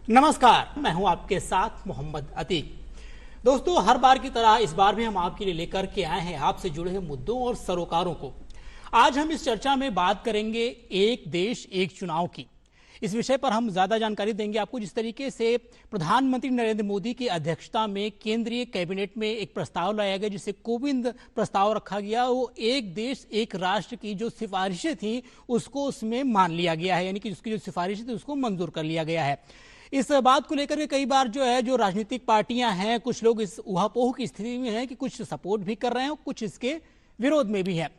नमस्कार, मैं हूं आपके साथ मोहम्मद अतीक। दोस्तों, हर बार की तरह इस बार भी हम आपके लिए लेकर के आए हैं आपसे जुड़े हुए मुद्दों और सरोकारों को। आज हम इस चर्चा में बात करेंगे एक देश एक चुनाव की। इस विषय पर हम ज्यादा जानकारी देंगे आपको। जिस तरीके से प्रधानमंत्री नरेंद्र मोदी की अध्यक्षता में केंद्रीय कैबिनेट में एक प्रस्ताव लाया गया जिसे कोविंद प्रस्ताव रखा गया, वो एक देश एक राष्ट्र की जो सिफारिशें थी उसको उसमें मान लिया गया है, यानी कि उसकी जो सिफारिशें थी उसको मंजूर कर लिया गया है। इस बात को लेकर के कई बार जो राजनीतिक पार्टियां हैं, कुछ लोग इस ऊहापोह की स्थिति में हैं कि कुछ सपोर्ट भी कर रहे हैं और कुछ इसके विरोध में भी हैं।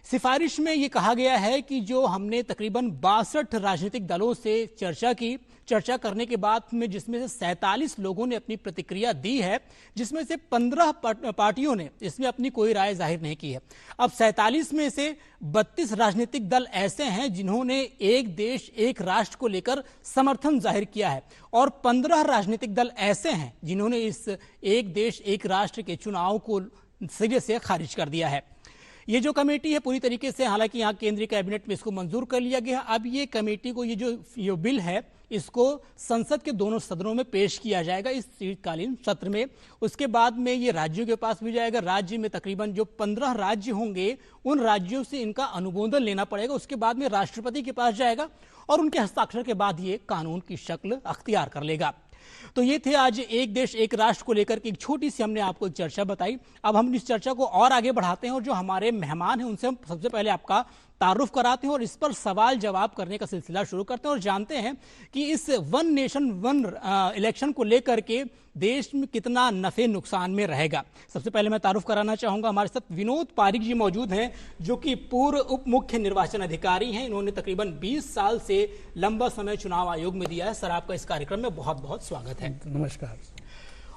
सिफारिश में ये कहा गया है कि जो हमने तकरीबन 62 राजनीतिक दलों से चर्चा करने के बाद में जिसमें से 47 लोगों ने अपनी प्रतिक्रिया दी है, जिसमें से 15 पार्टियों ने इसमें अपनी कोई राय जाहिर नहीं की है। अब 47 में से 32 राजनीतिक दल ऐसे हैं जिन्होंने एक देश एक राष्ट्र को लेकर समर्थन जाहिर किया है और 15 राजनीतिक दल ऐसे हैं जिन्होंने इस एक देश एक राष्ट्र के चुनाव को सिरे से खारिज कर दिया है। ये जो कमेटी है पूरी तरीके से, हालांकि यहाँ केंद्रीय कैबिनेट में इसको मंजूर कर लिया गया। अब ये कमेटी को ये बिल है इसको संसद के दोनों सदनों में पेश किया जाएगा इस शीतकालीन सत्र में। उसके बाद में ये राज्यों के पास भी जाएगा। राज्य में तकरीबन जो 15 राज्य होंगे उन राज्यों से इनका अनुमोदन लेना पड़ेगा। उसके बाद में राष्ट्रपति के पास जाएगा और उनके हस्ताक्षर के बाद ये कानून की शक्ल अख्तियार कर लेगा। तो ये थे आज एक देश एक राष्ट्र को लेकर के एक छोटी सी हमने आपको एक चर्चा बताई। अब हम इस चर्चा को और आगे बढ़ाते हैं और जो हमारे मेहमान हैं उनसे हम सबसे पहले आपका तारुफ कराते हैं और इस पर सवाल जवाब करने का सिलसिला शुरू करते हैं और जानते हैं कि इस वन नेशन वन इलेक्शन को लेकर के देश में कितना नफे नुकसान में रहेगा। सबसे पहले मैं तारुफ कराना चाहूंगा, हमारे साथ विनोद पारिक जी मौजूद हैं जो कि पूर्व उप मुख्य निर्वाचन अधिकारी हैं। इन्होंने तकरीबन 20 साल से लंबा समय चुनाव आयोग में दिया है। सर, आपका इस कार्यक्रम में बहुत बहुत स्वागत है। नमस्कार।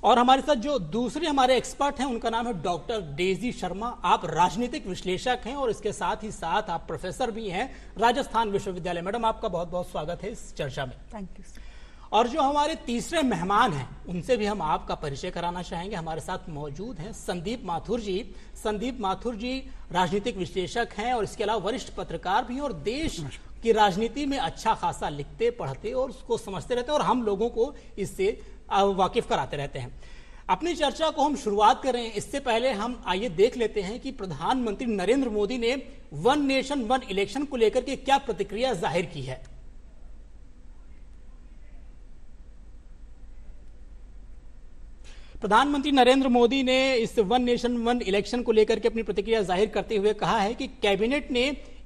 और हमारे साथ जो दूसरे हमारे एक्सपर्ट हैं उनका नाम है डॉक्टर डेजी शर्मा। आप राजनीतिक विश्लेषक हैं और इसके साथ ही साथ आप प्रोफेसर भी हैं राजस्थान विश्वविद्यालय। मैडम, आपका बहुत बहुत स्वागत है इस चर्चा में। Thank you sir. और जो हमारे तीसरे मेहमान हैं उनसे भी हम आपका परिचय कराना चाहेंगे। हमारे साथ मौजूद हैं संदीप माथुर जी। संदीप माथुर जी राजनीतिक विश्लेषक हैं और इसके अलावा वरिष्ठ पत्रकार भी हैं और देश की राजनीति में अच्छा खासा लिखते पढ़ते और उसको समझते रहते हैं और हम लोगों को इससे वाकिफ कराते रहते हैं। अपनी चर्चा को हम शुरुआत करें इससे पहले हम आइए देख लेते हैं कि प्रधानमंत्री नरेंद्र मोदी ने वन नेशन वन इलेक्शन को लेकर के क्या प्रतिक्रिया जाहिर की है। प्रधानमंत्री नरेंद्र मोदी ने इस वन नेशन वन इलेक्शन को लेकर के अपनी प्रतिक्रिया जाहिर करते हुए कहा है कि कैबिनेट ने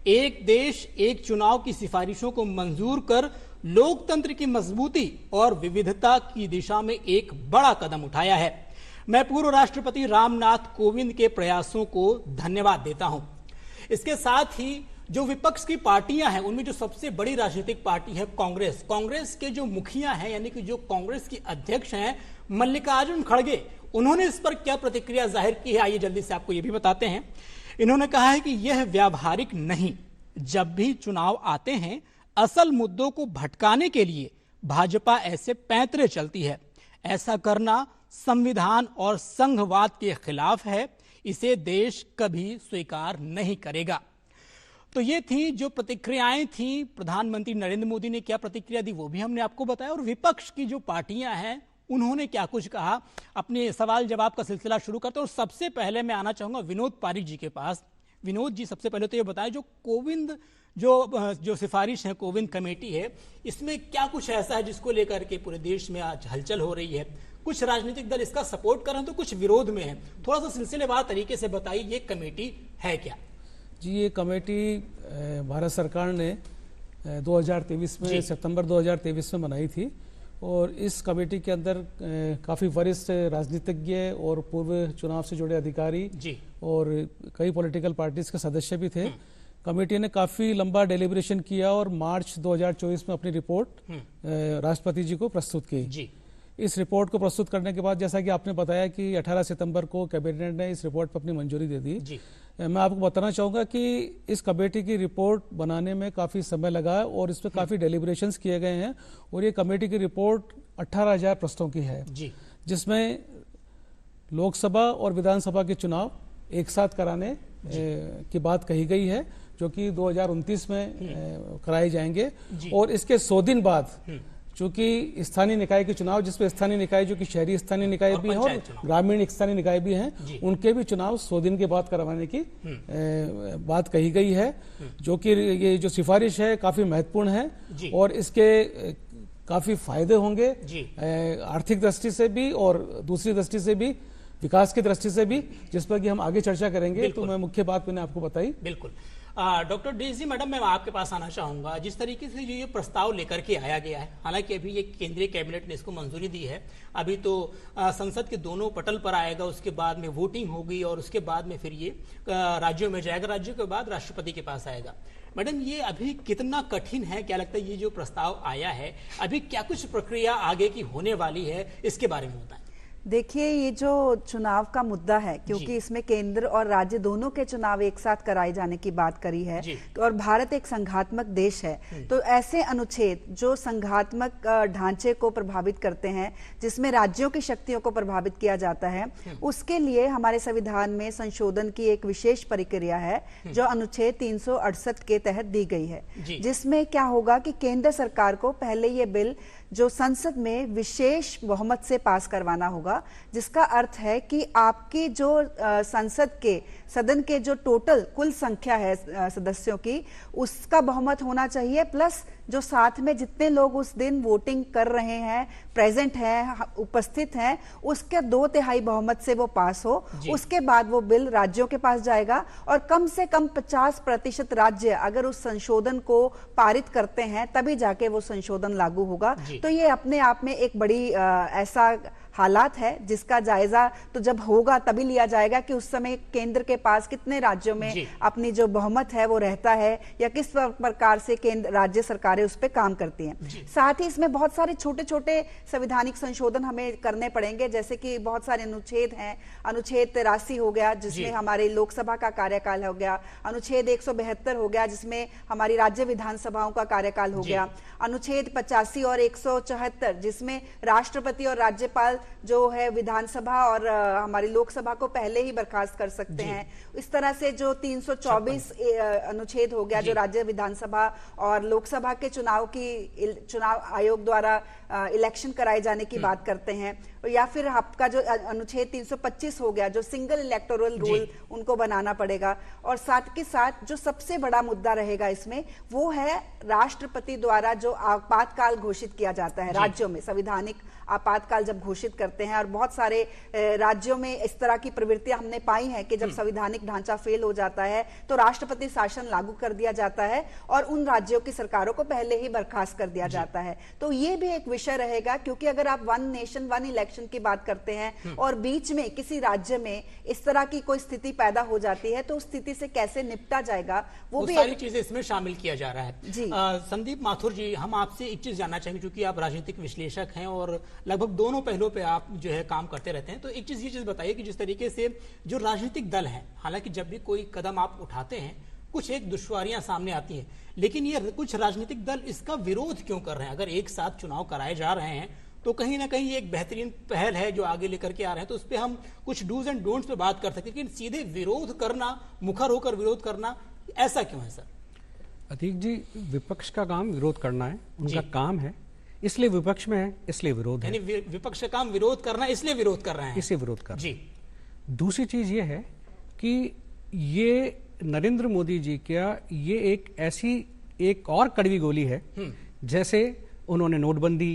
एक देश एक चुनाव की सिफारिशों को मंजूर कर लोकतंत्र की मजबूती और विविधता की दिशा में एक बड़ा कदम उठाया है। मैं पूर्व राष्ट्रपति रामनाथ कोविंद के प्रयासों को धन्यवाद देता हूं। इसके साथ ही जो विपक्ष की पार्टियां हैं उनमें जो सबसे बड़ी राजनीतिक पार्टी है कांग्रेस के जो मुखिया हैं यानी कि जो कांग्रेस की अध्यक्ष हैं मल्लिकार्जुन खड़गे, उन्होंने इस पर क्या प्रतिक्रिया जाहिर की है आइए जल्दी से आपको यह भी बताते हैं। इन्होंने कहा है कि यह व्यावहारिक नहीं। जब भी चुनाव आते हैं असल मुद्दों को भटकाने के लिए भाजपा ऐसे पैंतरे चलती है। ऐसा करना संविधान और संघवाद के खिलाफ है। इसे देश कभी स्वीकार नहीं करेगा। तो ये थी जो प्रतिक्रियाएं थी। प्रधानमंत्री नरेंद्र मोदी ने क्या प्रतिक्रिया दी वो भी हमने आपको बताया और विपक्ष की जो पार्टियां हैं उन्होंने क्या कुछ कहा। अपने सवाल जवाब का सिलसिला शुरू करते हैं और सबसे पहले मैं आना चाहूंगा विनोद पारिक जी के पास। विनोद जी, सबसे पहले तो ये बताएं जो कोविंद जो सिफारिश है कोविंद कमेटी है, इसमें क्या कुछ ऐसा है जिसको लेकर के पूरे देश में आज हलचल हो रही है। कुछ राजनीतिक दल इसका सपोर्ट कर रहे हैं तो कुछ विरोध में है। थोड़ा सा सिलसिलेवार तरीके से बताइए ये कमेटी है क्या। जी, ये कमेटी भारत सरकार ने 2023 में सितंबर 2023 में बनाई थी और इस कमेटी के अंदर काफ़ी वरिष्ठ राजनीतिज्ञ और पूर्व चुनाव से जुड़े अधिकारी और कई पॉलिटिकल पार्टीज के सदस्य भी थे। कमेटी ने काफ़ी लंबा डेलिब्रेशन किया और मार्च 2024 में अपनी रिपोर्ट राष्ट्रपति जी को प्रस्तुत की। इस रिपोर्ट को प्रस्तुत करने के बाद जैसा कि आपने बताया कि 18 सितंबर को कैबिनेट ने इस रिपोर्ट पर अपनी मंजूरी दे दी। मैं आपको बताना चाहूँगा कि इस कमेटी की रिपोर्ट बनाने में काफ़ी समय लगा है और इसमें काफ़ी डेलिब्रेशंस किए गए हैं और ये कमेटी की रिपोर्ट 18,000 पृष्ठों की है, जिसमें लोकसभा और विधानसभा के चुनाव एक साथ कराने की बात कही गई है जो कि 2029 में कराए जाएंगे और इसके 100 दिन बाद चूंकि स्थानीय निकाय के चुनाव, जिसमें स्थानीय निकाय जो कि शहरी स्थानीय निकाय भी हैं और ग्रामीण स्थानीय निकाय भी हैं, उनके भी चुनाव 100 दिन के बाद करवाने की बात कही गई है, जो कि ये जो सिफारिश है काफी महत्वपूर्ण है और इसके काफी फायदे होंगे आर्थिक दृष्टि से भी और दूसरी दृष्टि से भी, विकास की दृष्टि से भी, जिस पर कि हम आगे चर्चा करेंगे। तो मैं मुख्य बात मैंने आपको बताई। बिल्कुल। डॉक्टर डेजी मैडम, मैं आपके पास आना चाहूंगा। जिस तरीके से जो ये प्रस्ताव लेकर के आया गया है, हालांकि अभी ये केंद्रीय कैबिनेट ने इसको मंजूरी दी है, अभी तो संसद के दोनों पटल पर आएगा, उसके बाद में वोटिंग होगी और उसके बाद में फिर ये राज्यों में जाएगा, राज्यों के बाद राष्ट्रपति के पास आएगा। मैडम, ये अभी कितना कठिन है? क्या लगता है ये जो प्रस्ताव आया है, अभी क्या कुछ प्रक्रिया आगे की होने वाली है, इसके बारे में बताएं। देखिए, ये जो चुनाव का मुद्दा है, क्योंकि इसमें केंद्र और राज्य दोनों के चुनाव एक साथ कराए जाने की बात करी है, तो और भारत एक संघात्मक देश है, तो ऐसे अनुच्छेद जो संघात्मक ढांचे को प्रभावित करते हैं, जिसमें राज्यों की शक्तियों को प्रभावित किया जाता है, उसके लिए हमारे संविधान में संशोधन की एक विशेष प्रक्रिया है जो अनुच्छेद 368 के तहत दी गई है, जिसमें क्या होगा कि केंद्र सरकार को पहले ये बिल जो संसद में विशेष बहुमत से पास करवाना होगा, जिसका अर्थ है कि आपकी जो संसद के सदन के जो टोटल कुल संख्या है सदस्यों की, उसका बहुमत होना चाहिए, प्लस जो साथ में जितने लोग उस दिन वोटिंग कर रहे हैं, प्रेजेंट हैं, उपस्थित हैं, उसके 2/3 बहुमत से वो पास हो। उसके बाद वो बिल राज्यों के पास जाएगा और कम से कम 50% राज्य अगर उस संशोधन को पारित करते हैं, तभी जाके वो संशोधन लागू होगा। तो ये अपने आप में एक बड़ी ऐसा हालात है जिसका जायजा तो जब होगा तभी लिया जाएगा कि उस समय केंद्र के पास कितने राज्यों में अपनी जो बहुमत है वो रहता है, या किस प्रकार से केंद्र राज्य सरकारें उस पर काम करती हैं। साथ ही इसमें बहुत सारे छोटे छोटे संवैधानिक संशोधन हमें करने पड़ेंगे, जैसे कि बहुत सारे अनुच्छेद हैं। अनुच्छेद 83 हो गया, जिसमें हमारे लोकसभा का कार्यकाल हो गया। अनुच्छेद 172 हो गया, जिसमें हमारी राज्य विधानसभाओं का कार्यकाल हो गया। अनुच्छेद 85 और 174, जिसमें राष्ट्रपति और राज्यपाल जो है विधानसभा और हमारी लोकसभा को पहले ही बर्खास्त कर सकते हैं। इस तरह से जो 324 अनुच्छेद हो गया, जो राज्य विधानसभा और लोकसभा के चुनाव आयोग द्वारा इलेक्शन कराए जाने की बात करते हैं। या फिर आपका जो अनुच्छेद 325 हो गया, जो सिंगल इलेक्टोरल रूल उनको बनाना पड़ेगा। और साथ के साथ जो सबसे बड़ा मुद्दा रहेगा इसमें, वो है राष्ट्रपति द्वारा जो आपातकाल घोषित किया जाता है राज्यों में, संवैधानिक आपातकाल जब घोषित करते हैं। और बहुत सारे राज्यों में इस तरह की प्रवृत्तियां हमने पाई हैं कि जब संवैधानिक ढांचा फेल हो जाता है तो राष्ट्रपति शासन लागू कर दिया जाता है और उन राज्यों की सरकारों को पहले ही बर्खास्त कर दिया जाता है। तो ये भी एक विषय रहेगा, क्योंकि अगर आप वन नेशन वन इलेक्शन की बात करते हैं और बीच में किसी राज्य में इस तरह की कोई स्थिति पैदा हो जाती है, तो उस स्थिति से कैसे निपटा जाएगा, वो भी सारी चीजें इसमें शामिल किया जा रहा है। जी संदीप माथुर जी, हम आपसे एक चीज जानना चाहेंगे, क्योंकि आप राजनीतिक विश्लेषक हैं और लगभग दोनों पहलुओं पे आप जो है काम करते रहते हैं। तो एक चीज ये चीज बताइए कि जिस तरीके से जो राजनीतिक दल है, हालांकि जब भी कोई कदम आप उठाते हैं कुछ एक दुश्वारियां सामने आती हैं, लेकिन ये कुछ राजनीतिक दल इसका विरोध क्यों कर रहे हैं? अगर एक साथ चुनाव कराए जा रहे हैं तो कहीं ना कहीं ये एक बेहतरीन पहल है जो आगे लेकर के आ रहे हैं, तो उस पर हम कुछ डूज एंड डोंट्स पे बात कर सकते हैं, लेकिन सीधे विरोध करना, मुखर होकर विरोध करना, ऐसा क्यों है सर? अतीक जी, विपक्ष का काम विरोध करना है, उनका काम है, इसलिए विपक्ष में है, इसलिए विरोध है। यानी विपक्ष का काम विरोध करना, इसलिए विरोध कर रहे हैं, इसलिए विरोध कर रहे हैं। जी। दूसरी चीज ये है कि ये नरेंद्र मोदी जी का ये एक और कड़वी गोली है, जैसे उन्होंने नोटबंदी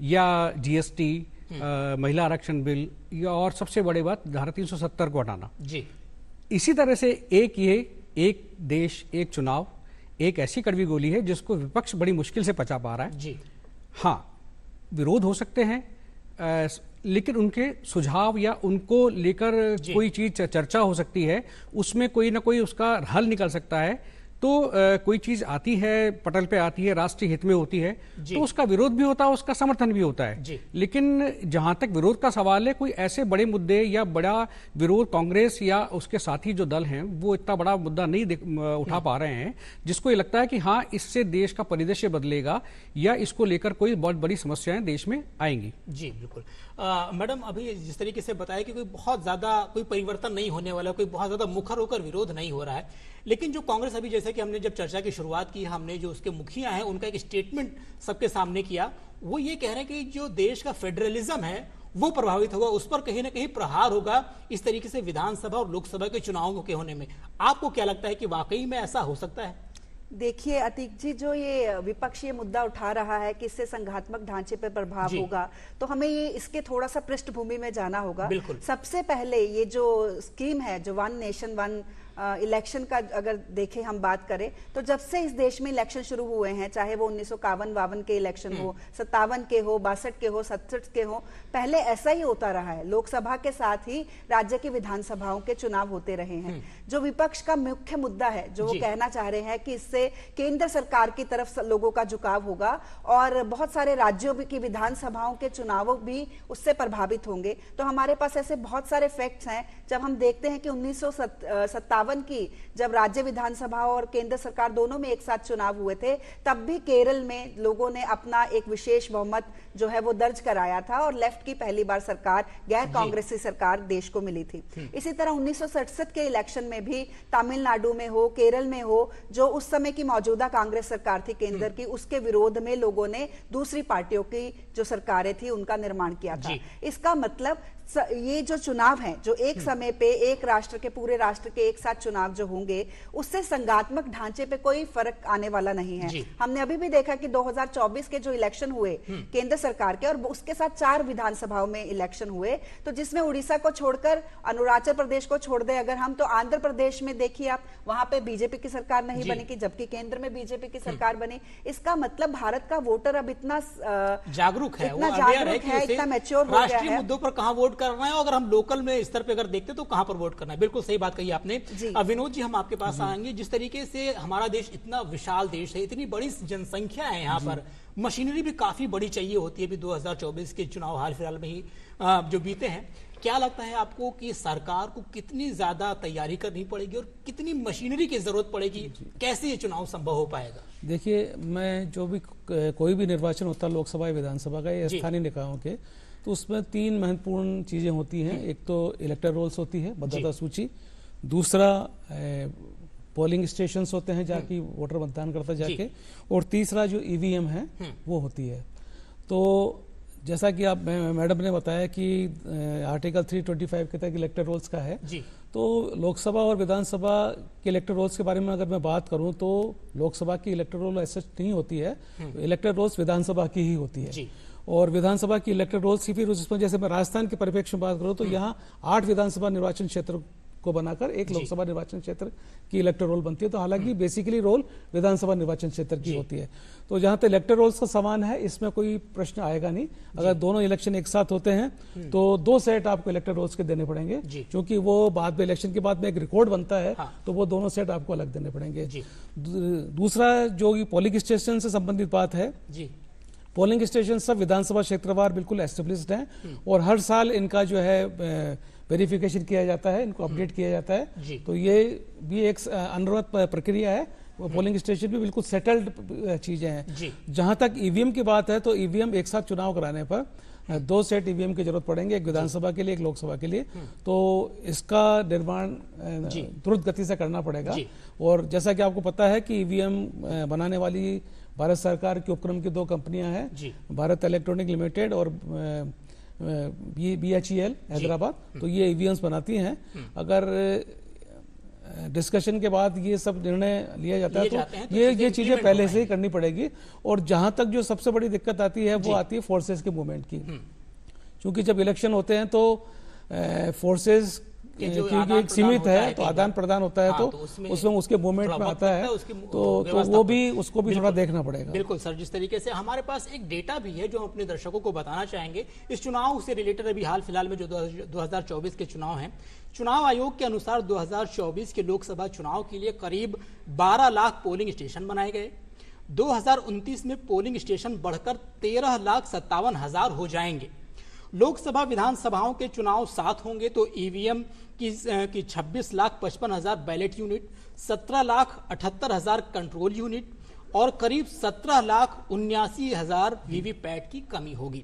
या जीएसटी, महिला आरक्षण बिल, या और सबसे बड़ी बात धारा 370 को हटाना। जी। इसी तरह से एक देश एक चुनाव एक ऐसी कड़वी गोली है जिसको विपक्ष बड़ी मुश्किल से पचा पा रहा है। जी। हाँ, विरोध हो सकते हैं, लेकिन उनके सुझाव या उनको लेकर कोई चीज चर्चा हो सकती है, उसमें कोई ना कोई उसका हल निकल सकता है। तो कोई चीज आती है, पटल पे आती है, राष्ट्रीय हित में होती है, तो उसका विरोध भी होता है, उसका समर्थन भी होता है। लेकिन जहां तक विरोध का सवाल है, कोई ऐसे बड़े मुद्दे या बड़ा विरोध कांग्रेस या उसके साथी जो दल हैं वो इतना बड़ा मुद्दा नहीं उठा पा रहे हैं जिसको ये लगता है कि हाँ, इससे देश का परिदृश्य बदलेगा या इसको लेकर कोई बहुत बड़ी समस्याएं देश में आएंगी। जी बिल्कुल। मैडम, अभी जिस तरीके से बताया कि कोई बहुत ज्यादा कोई परिवर्तन नहीं होने वाला, कोई बहुत ज्यादा मुखर होकर विरोध नहीं हो रहा है, लेकिन जो कांग्रेस अभी, जैसे कि हमने जब चर्चा की शुरुआत की, हमने जो उसके मुखिया हैं उनका एक स्टेटमेंट सबके सामने किया, वो ये कह रहे हैं कि जो देश का फेडरलिज्म है वो प्रभावित होगा, उस पर कहीं ना कहीं प्रहार होगा इस तरीके से विधानसभा और लोकसभा के चुनावों के होने में। आपको क्या लगता है कि वाकई में ऐसा हो सकता है? देखिए अतीक जी, जो ये विपक्ष ये मुद्दा उठा रहा है कि इससे संघात्मक ढांचे पर प्रभाव होगा, तो हमें ये इसके थोड़ा सा पृष्ठभूमि में जाना होगा। सबसे पहले ये जो स्कीम है, जो वन नेशन वन इलेक्शन का अगर देखें हम बात करें, तो जब से इस देश में इलेक्शन शुरू हुए हैं, चाहे वो 1951-52 के इलेक्शन हो, 57 के हो, 62 के हो, 67 के हो, पहले ऐसा ही होता रहा है। लोकसभा के साथ ही राज्य की विधानसभाओं के चुनाव होते रहे हैं। जो विपक्ष का मुख्य मुद्दा है, जो वो कहना चाह रहे हैं कि इससे केंद्र सरकार की तरफ लोगों का झुकाव होगा और बहुत सारे राज्यों की विधानसभाओं के चुनाव भी उससे प्रभावित होंगे। तो हमारे पास ऐसे बहुत सारे फैक्ट्स हैं। जब हम देखते हैं कि 1957 की जब राज्य विधानसभा और केंद्र सरकार दोनों में एक साथ चुनाव हुए थे, तब भी केरल में लोगों ने अपना एक विशेष बहुमत जो है वो दर्ज कराया था और लेफ्ट की पहली बार सरकार, गैर कांग्रेसी सरकार देश को मिली थी। इसी तरह 1967 के इलेक्शन में भी तमिलनाडु में हो, केरल में हो, जो उस समय की मौजूदा कांग्रेस सरकार थी केंद्र की, उसके विरोध में लोगों ने दूसरी पार्टियों की जो सरकारें थी उनका निर्माण किया था। इसका मतलब ये जो चुनाव हैं, जो एक समय पे एक राष्ट्र के, पूरे राष्ट्र के एक साथ चुनाव जो होंगे, उससे संघात्मक ढांचे पे कोई फर्क आने वाला नहीं है। हमने अभी भी देखा कि 2024 के जो इलेक्शन हुए केंद्र सरकार के, और उसके साथ 4 विधानसभाओं में इलेक्शन हुए, तो जिसमें उड़ीसा को छोड़कर, अरुणाचल प्रदेश को छोड़ दे अगर हम, तो आंध्र प्रदेश में देखिए आप, वहां पे बीजेपी की सरकार नहीं बनी, जबकि केंद्र में बीजेपी की सरकार बनी। इसका मतलब भारत का वोटर अब इतना जागरूक है, इतना मैच्योर हो गया है। राष्ट्रीय मुद्दों पर कहां वोट करना है, अगर हम लोकल में स्तर पे अगर देखते तो कहां पर वोट करना है। बिल्कुल सही बात कही आपने। विनोद जी, हम आपके पास आएंगे। जिस तरीके से हमारा देश इतना विशाल देश है, इतनी बड़ी जनसंख्या है यहाँ पर, मशीनरी भी काफी बड़ी चाहिए होती है। अभी 2024 के चुनाव हाल फिलहाल में ही जो बीते हैं, क्या लगता है आपको कि सरकार को कितनी ज्यादा तैयारी करनी पड़ेगी और कितनी मशीनरी की जरूरत पड़ेगी? कैसे ये चुनाव संभव हो पाएगा? देखिए, मैं जो भी कोई भी निर्वाचन होता है, लोकसभा या विधानसभा का या स्थानीय निकायों के, तो उसमें 3 महत्वपूर्ण चीजें होती हैं। एक तो इलेक्टर रोल्स होती है, मतदाता सूची। दूसरा पोलिंग स्टेशंस होते हैं जहाँ की वोटर मतदान करता जाके, और तीसरा जो ईवीएम है वो होती है। तो जैसा कि आप मैडम ने बताया कि आर्टिकल 325 के तहत इलेक्टर रोल्स का है, तो लोकसभा और विधानसभा के इलेक्टर रोल्स के बारे में अगर मैं बात करूं, तो लोकसभा की इलेक्टर रोल ऐसे नहीं होती है, इलेक्टर रोल्स विधानसभा की ही होती है। और विधानसभा की इलेक्टर रोल्स की फिर उसमें, जैसे मैं राजस्थान के परिप्रेक्ष्य में बात करूं, तो यहाँ 8 विधानसभा निर्वाचन क्षेत्र को बनाकर एक लोकसभा निर्वाचन क्षेत्र की इलेक्टर रोल बनती है। तो हालांकि बेसिकली रोल विधानसभा निर्वाचन क्षेत्र की होती है। तो जहां तक इलेक्टर रोल्स का समान है, इसमें कोई प्रश्न आएगा नहीं। अगर दोनों इलेक्शन एक साथ होते हैं तो 2 सेट आपको इलेक्टर रोल्स के देने पड़ेंगे, क्योंकि वो बाद में इलेक्शन के बाद में एक रिकॉर्ड बनता है, तो वो दोनों सेट आपको अलग देने पड़ेंगे। दूसरा जो पोलिंग स्टेशन से संबंधित बात है, पोलिंग स्टेशन सब विधानसभा क्षेत्रवार बिल्कुल एस्टेब्लिश्ड हैं और हर साल इनका जो है वेरिफिकेशन किया जाता है, इनको अपडेट किया जाता है। तो ये भी एक अनुरोध प्रक्रिया है। वो पोलिंग स्टेशन भी बिल्कुल सेटल्ड चीजें हैं। जहां तक ईवीएम की बात है, तो ईवीएम एक साथ चुनाव कराने पर 2 सेट ईवीएम की जरूरत पड़ेंगे, एक विधानसभा के लिए, एक लोकसभा के लिए। तो इसका निर्माण द्रुत गति से करना पड़ेगा। और जैसा कि आपको पता है कि ईवीएम बनाने वाली भारत सरकार के उपक्रम की 2 कंपनियां हैं, भारत इलेक्ट्रॉनिक लिमिटेड और BHEL हैदराबाद। तो ये ईवीएम्स बनाती हैं। अगर डिस्कशन के बाद ये सब निर्णय लिया जाता है, तो ये चीजें पहले से ही करनी पड़ेगी। और जहां तक जो सबसे बड़ी दिक्कत आती है, वो आती है फोर्सेस के मूवमेंट की। क्योंकि जब इलेक्शन होते हैं तो फोर्सेस क्योंकि एक सीमित है, तो आदान प्रदान होता है, तो उसमें उसके मूवमेंट में आता है, तो वो भी, उसको भी थोड़ा देखना पड़ेगा। बिल्कुल सर, जिस तरीके से हमारे पास एक डेटा भी है जो हम अपने दर्शकों को बताना चाहेंगे इस चुनाव से रिलेटेड। अभी हाल फिलहाल में जो 2024 के चुनाव हैं, चुनाव आयोग के अनुसार 2024 के लोकसभा चुनाव के लिए करीब 12 लाख पोलिंग स्टेशन बनाए गए। 2029 में पोलिंग स्टेशन बढ़कर 13,57,000 हो जाएंगे। लोकसभा विधानसभाओं के चुनाव 7 होंगे, तो ईवीएम की 26,55,000 बैलेट यूनिट, 17,78,000 कंट्रोल यूनिट और करीब 17,79,000 वीवीपैट की कमी होगी।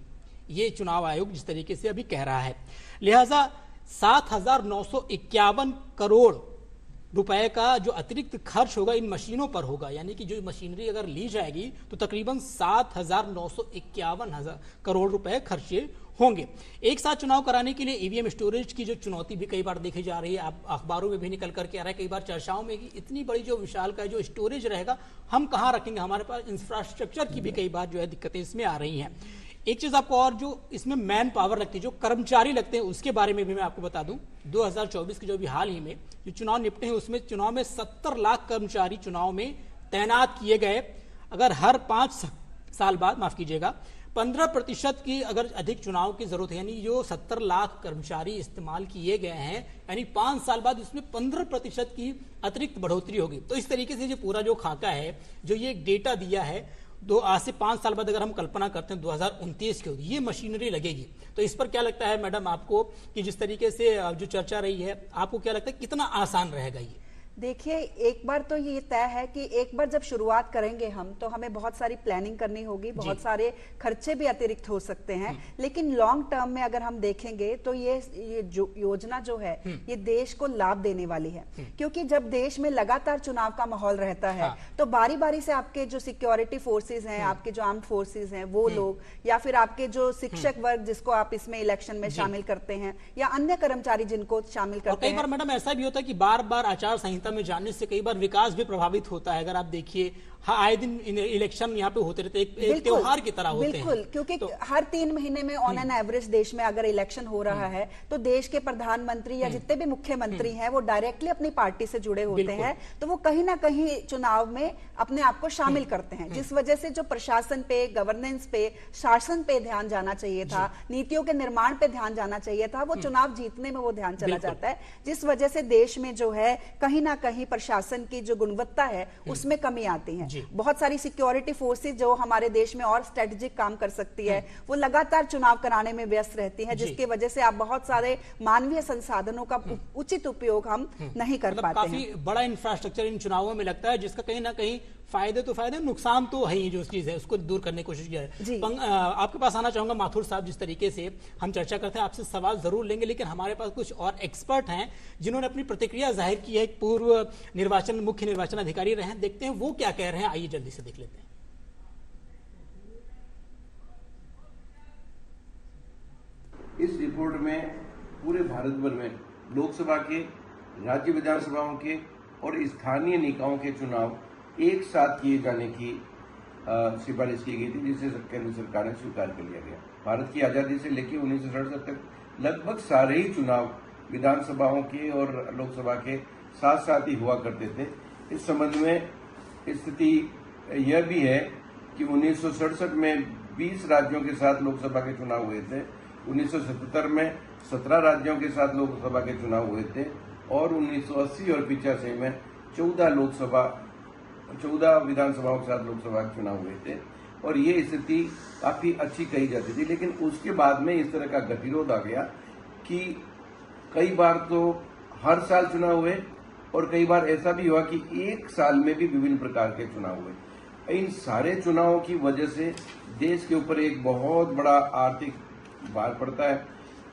ये चुनाव आयोग जिस तरीके से अभी कह रहा है। लिहाजा 7,951 करोड़ रुपए का जो अतिरिक्त खर्च होगा इन मशीनों पर होगा, यानी कि जो मशीनरी अगर ली जाएगी तो तकरीबन 7,951 करोड़ रुपए खर्चे होंगे। एक साथ चुनाव कराने के लिए ईवीएम स्टोरेज की जो चुनौती भी कई बार देखी जा रही है, आप अखबारों में भी निकल करके आ रहा है, कई बार चर्चाओं में कि इतनी बड़ी जो विशाल का जो स्टोरेज रहेगा हम कहाँ रखेंगे, हमारे पास इंफ्रास्ट्रक्चर की भी कई बार जो है दिक्कतें इसमें आ रही हैं। एक चीज आपको और जो इसमें मैन पावर लगती है, जो कर्मचारी लगते हैं, उसके बारे में भी मैं आपको बता दूं 2024 के जो भी हाल ही में जो चुनाव निपटे हैं उसमें चुनाव में 70 लाख कर्मचारी चुनाव में तैनात किए गए। अगर हर 5 साल बाद, माफ कीजिएगा, 15% की अगर अधिक चुनाव की जरूरत है, यानी जो 70 लाख कर्मचारी इस्तेमाल किए गए हैं, यानी 5 साल बाद उसमें 15% की अतिरिक्त बढ़ोतरी होगी। तो इस तरीके से जो पूरा जो खाका है, जो ये डेटा दिया है, आज से 5 साल बाद अगर हम कल्पना करते हैं 2029 की ये मशीनरी लगेगी, तो इस पर क्या लगता है मैडम आपको कि जिस तरीके से जो चर्चा रही है, आपको क्या लगता है कितना आसान रहेगा ये? देखिए, एक बार तो ये तय है कि एक बार जब शुरुआत करेंगे हम, तो हमें बहुत सारी प्लानिंग करनी होगी, बहुत सारे खर्चे भी अतिरिक्त हो सकते हैं, लेकिन लॉन्ग टर्म में अगर हम देखेंगे तो ये जो योजना जो है ये देश को लाभ देने वाली है। क्योंकि जब देश में लगातार चुनाव का माहौल रहता है तो बारी बारी से आपके जो सिक्योरिटी फोर्सेज हैं, आपके जो आर्म्ड फोर्सेज हैं वो लोग, या फिर आपके जो शिक्षक वर्ग जिसको आप इसमें इलेक्शन में शामिल करते हैं, या अन्य कर्मचारी जिनको शामिल करते हैं। कई बार मैडम ऐसा भी होता है कि बार बार आचार संहिता में जाने से कई बार विकास भी प्रभावित होता है। अगर आप देखिए आए दिन इलेक्शन यहाँ पे होते रहते, एक त्योहार की तरह होते हैं। बिल्कुल, क्योंकि हर 3 महीने में ऑन एन एवरेज देश में अगर इलेक्शन हो रहा है तो देश के प्रधानमंत्री या जितने भी मुख्यमंत्री हैं वो डायरेक्टली अपनी पार्टी से जुड़े होते हैं, तो वो कहीं ना कहीं चुनाव में अपने आप को शामिल करते हैं, जिस वजह से जो प्रशासन पे, गवर्नेंस पे, शासन पे ध्यान जाना चाहिए था, नीतियों के निर्माण पे ध्यान जाना चाहिए था, वो चुनाव जीतने में वो ध्यान चला जाता है, जिस वजह से देश में जो है कहीं ना कहीं प्रशासन की जो गुणवत्ता है उसमें कमी आती है। बहुत सारी सिक्योरिटी फोर्सेज जो हमारे देश में और स्ट्रेटेजिक काम कर सकती है वो लगातार चुनाव कराने में व्यस्त रहती है, जिसकी वजह से आप बहुत सारे मानवीय संसाधनों का उचित उपयोग हम नहीं कर पाते हैं। काफी बड़ा इंफ्रास्ट्रक्चर इन चुनावों में लगता है, जिसका कहीं ना कहीं फायदे तो फायदे, नुकसान तो है ही, जो चीज है उसको दूर करने की कोशिश किया है। आपके पास आना चाहूंगा माथुर साहब, जिस तरीके से हम चर्चा करते हैं आपसे सवाल जरूर लेंगे, लेकिन हमारे पास कुछ और एक्सपर्ट हैं जिन्होंने अपनी प्रतिक्रिया जाहिर की है, पूर्व मुख्य निर्वाचन अधिकारी रहे हैं, देखते हैं वो क्या कह रहे हैं, आइए जल्दी से देख लेते हैं। इस रिपोर्ट में पूरे भारत भर में लोकसभा के, राज्य विधानसभाओं के और स्थानीय निकायों के चुनाव एक साथ किए जाने की सिफारिश की गई थी, जिसे केंद्र सरकार ने स्वीकार कर लिया गया। भारत की आजादी से लेकर 1967 तक लगभग सारे ही चुनाव विधानसभाओं के और लोकसभा के साथ साथ ही हुआ करते थे। इस संबंध में स्थिति यह भी है कि 1967 में 20 राज्यों के साथ लोकसभा के चुनाव हुए थे, 1977 में 17 राज्यों के साथ लोकसभा के चुनाव हुए थे, और 1980 और 85 में 14 विधानसभाओं के साथ लोकसभा के चुनाव हुए थे, और ये स्थिति काफी अच्छी कही जाती थी। लेकिन उसके बाद में इस तरह का गतिरोध आ गया कि कई बार तो हर साल चुनाव हुए और कई बार ऐसा भी हुआ कि एक साल में भी विभिन्न प्रकार के चुनाव हुए। इन सारे चुनावों की वजह से देश के ऊपर एक बहुत बड़ा आर्थिक भार पड़ता है।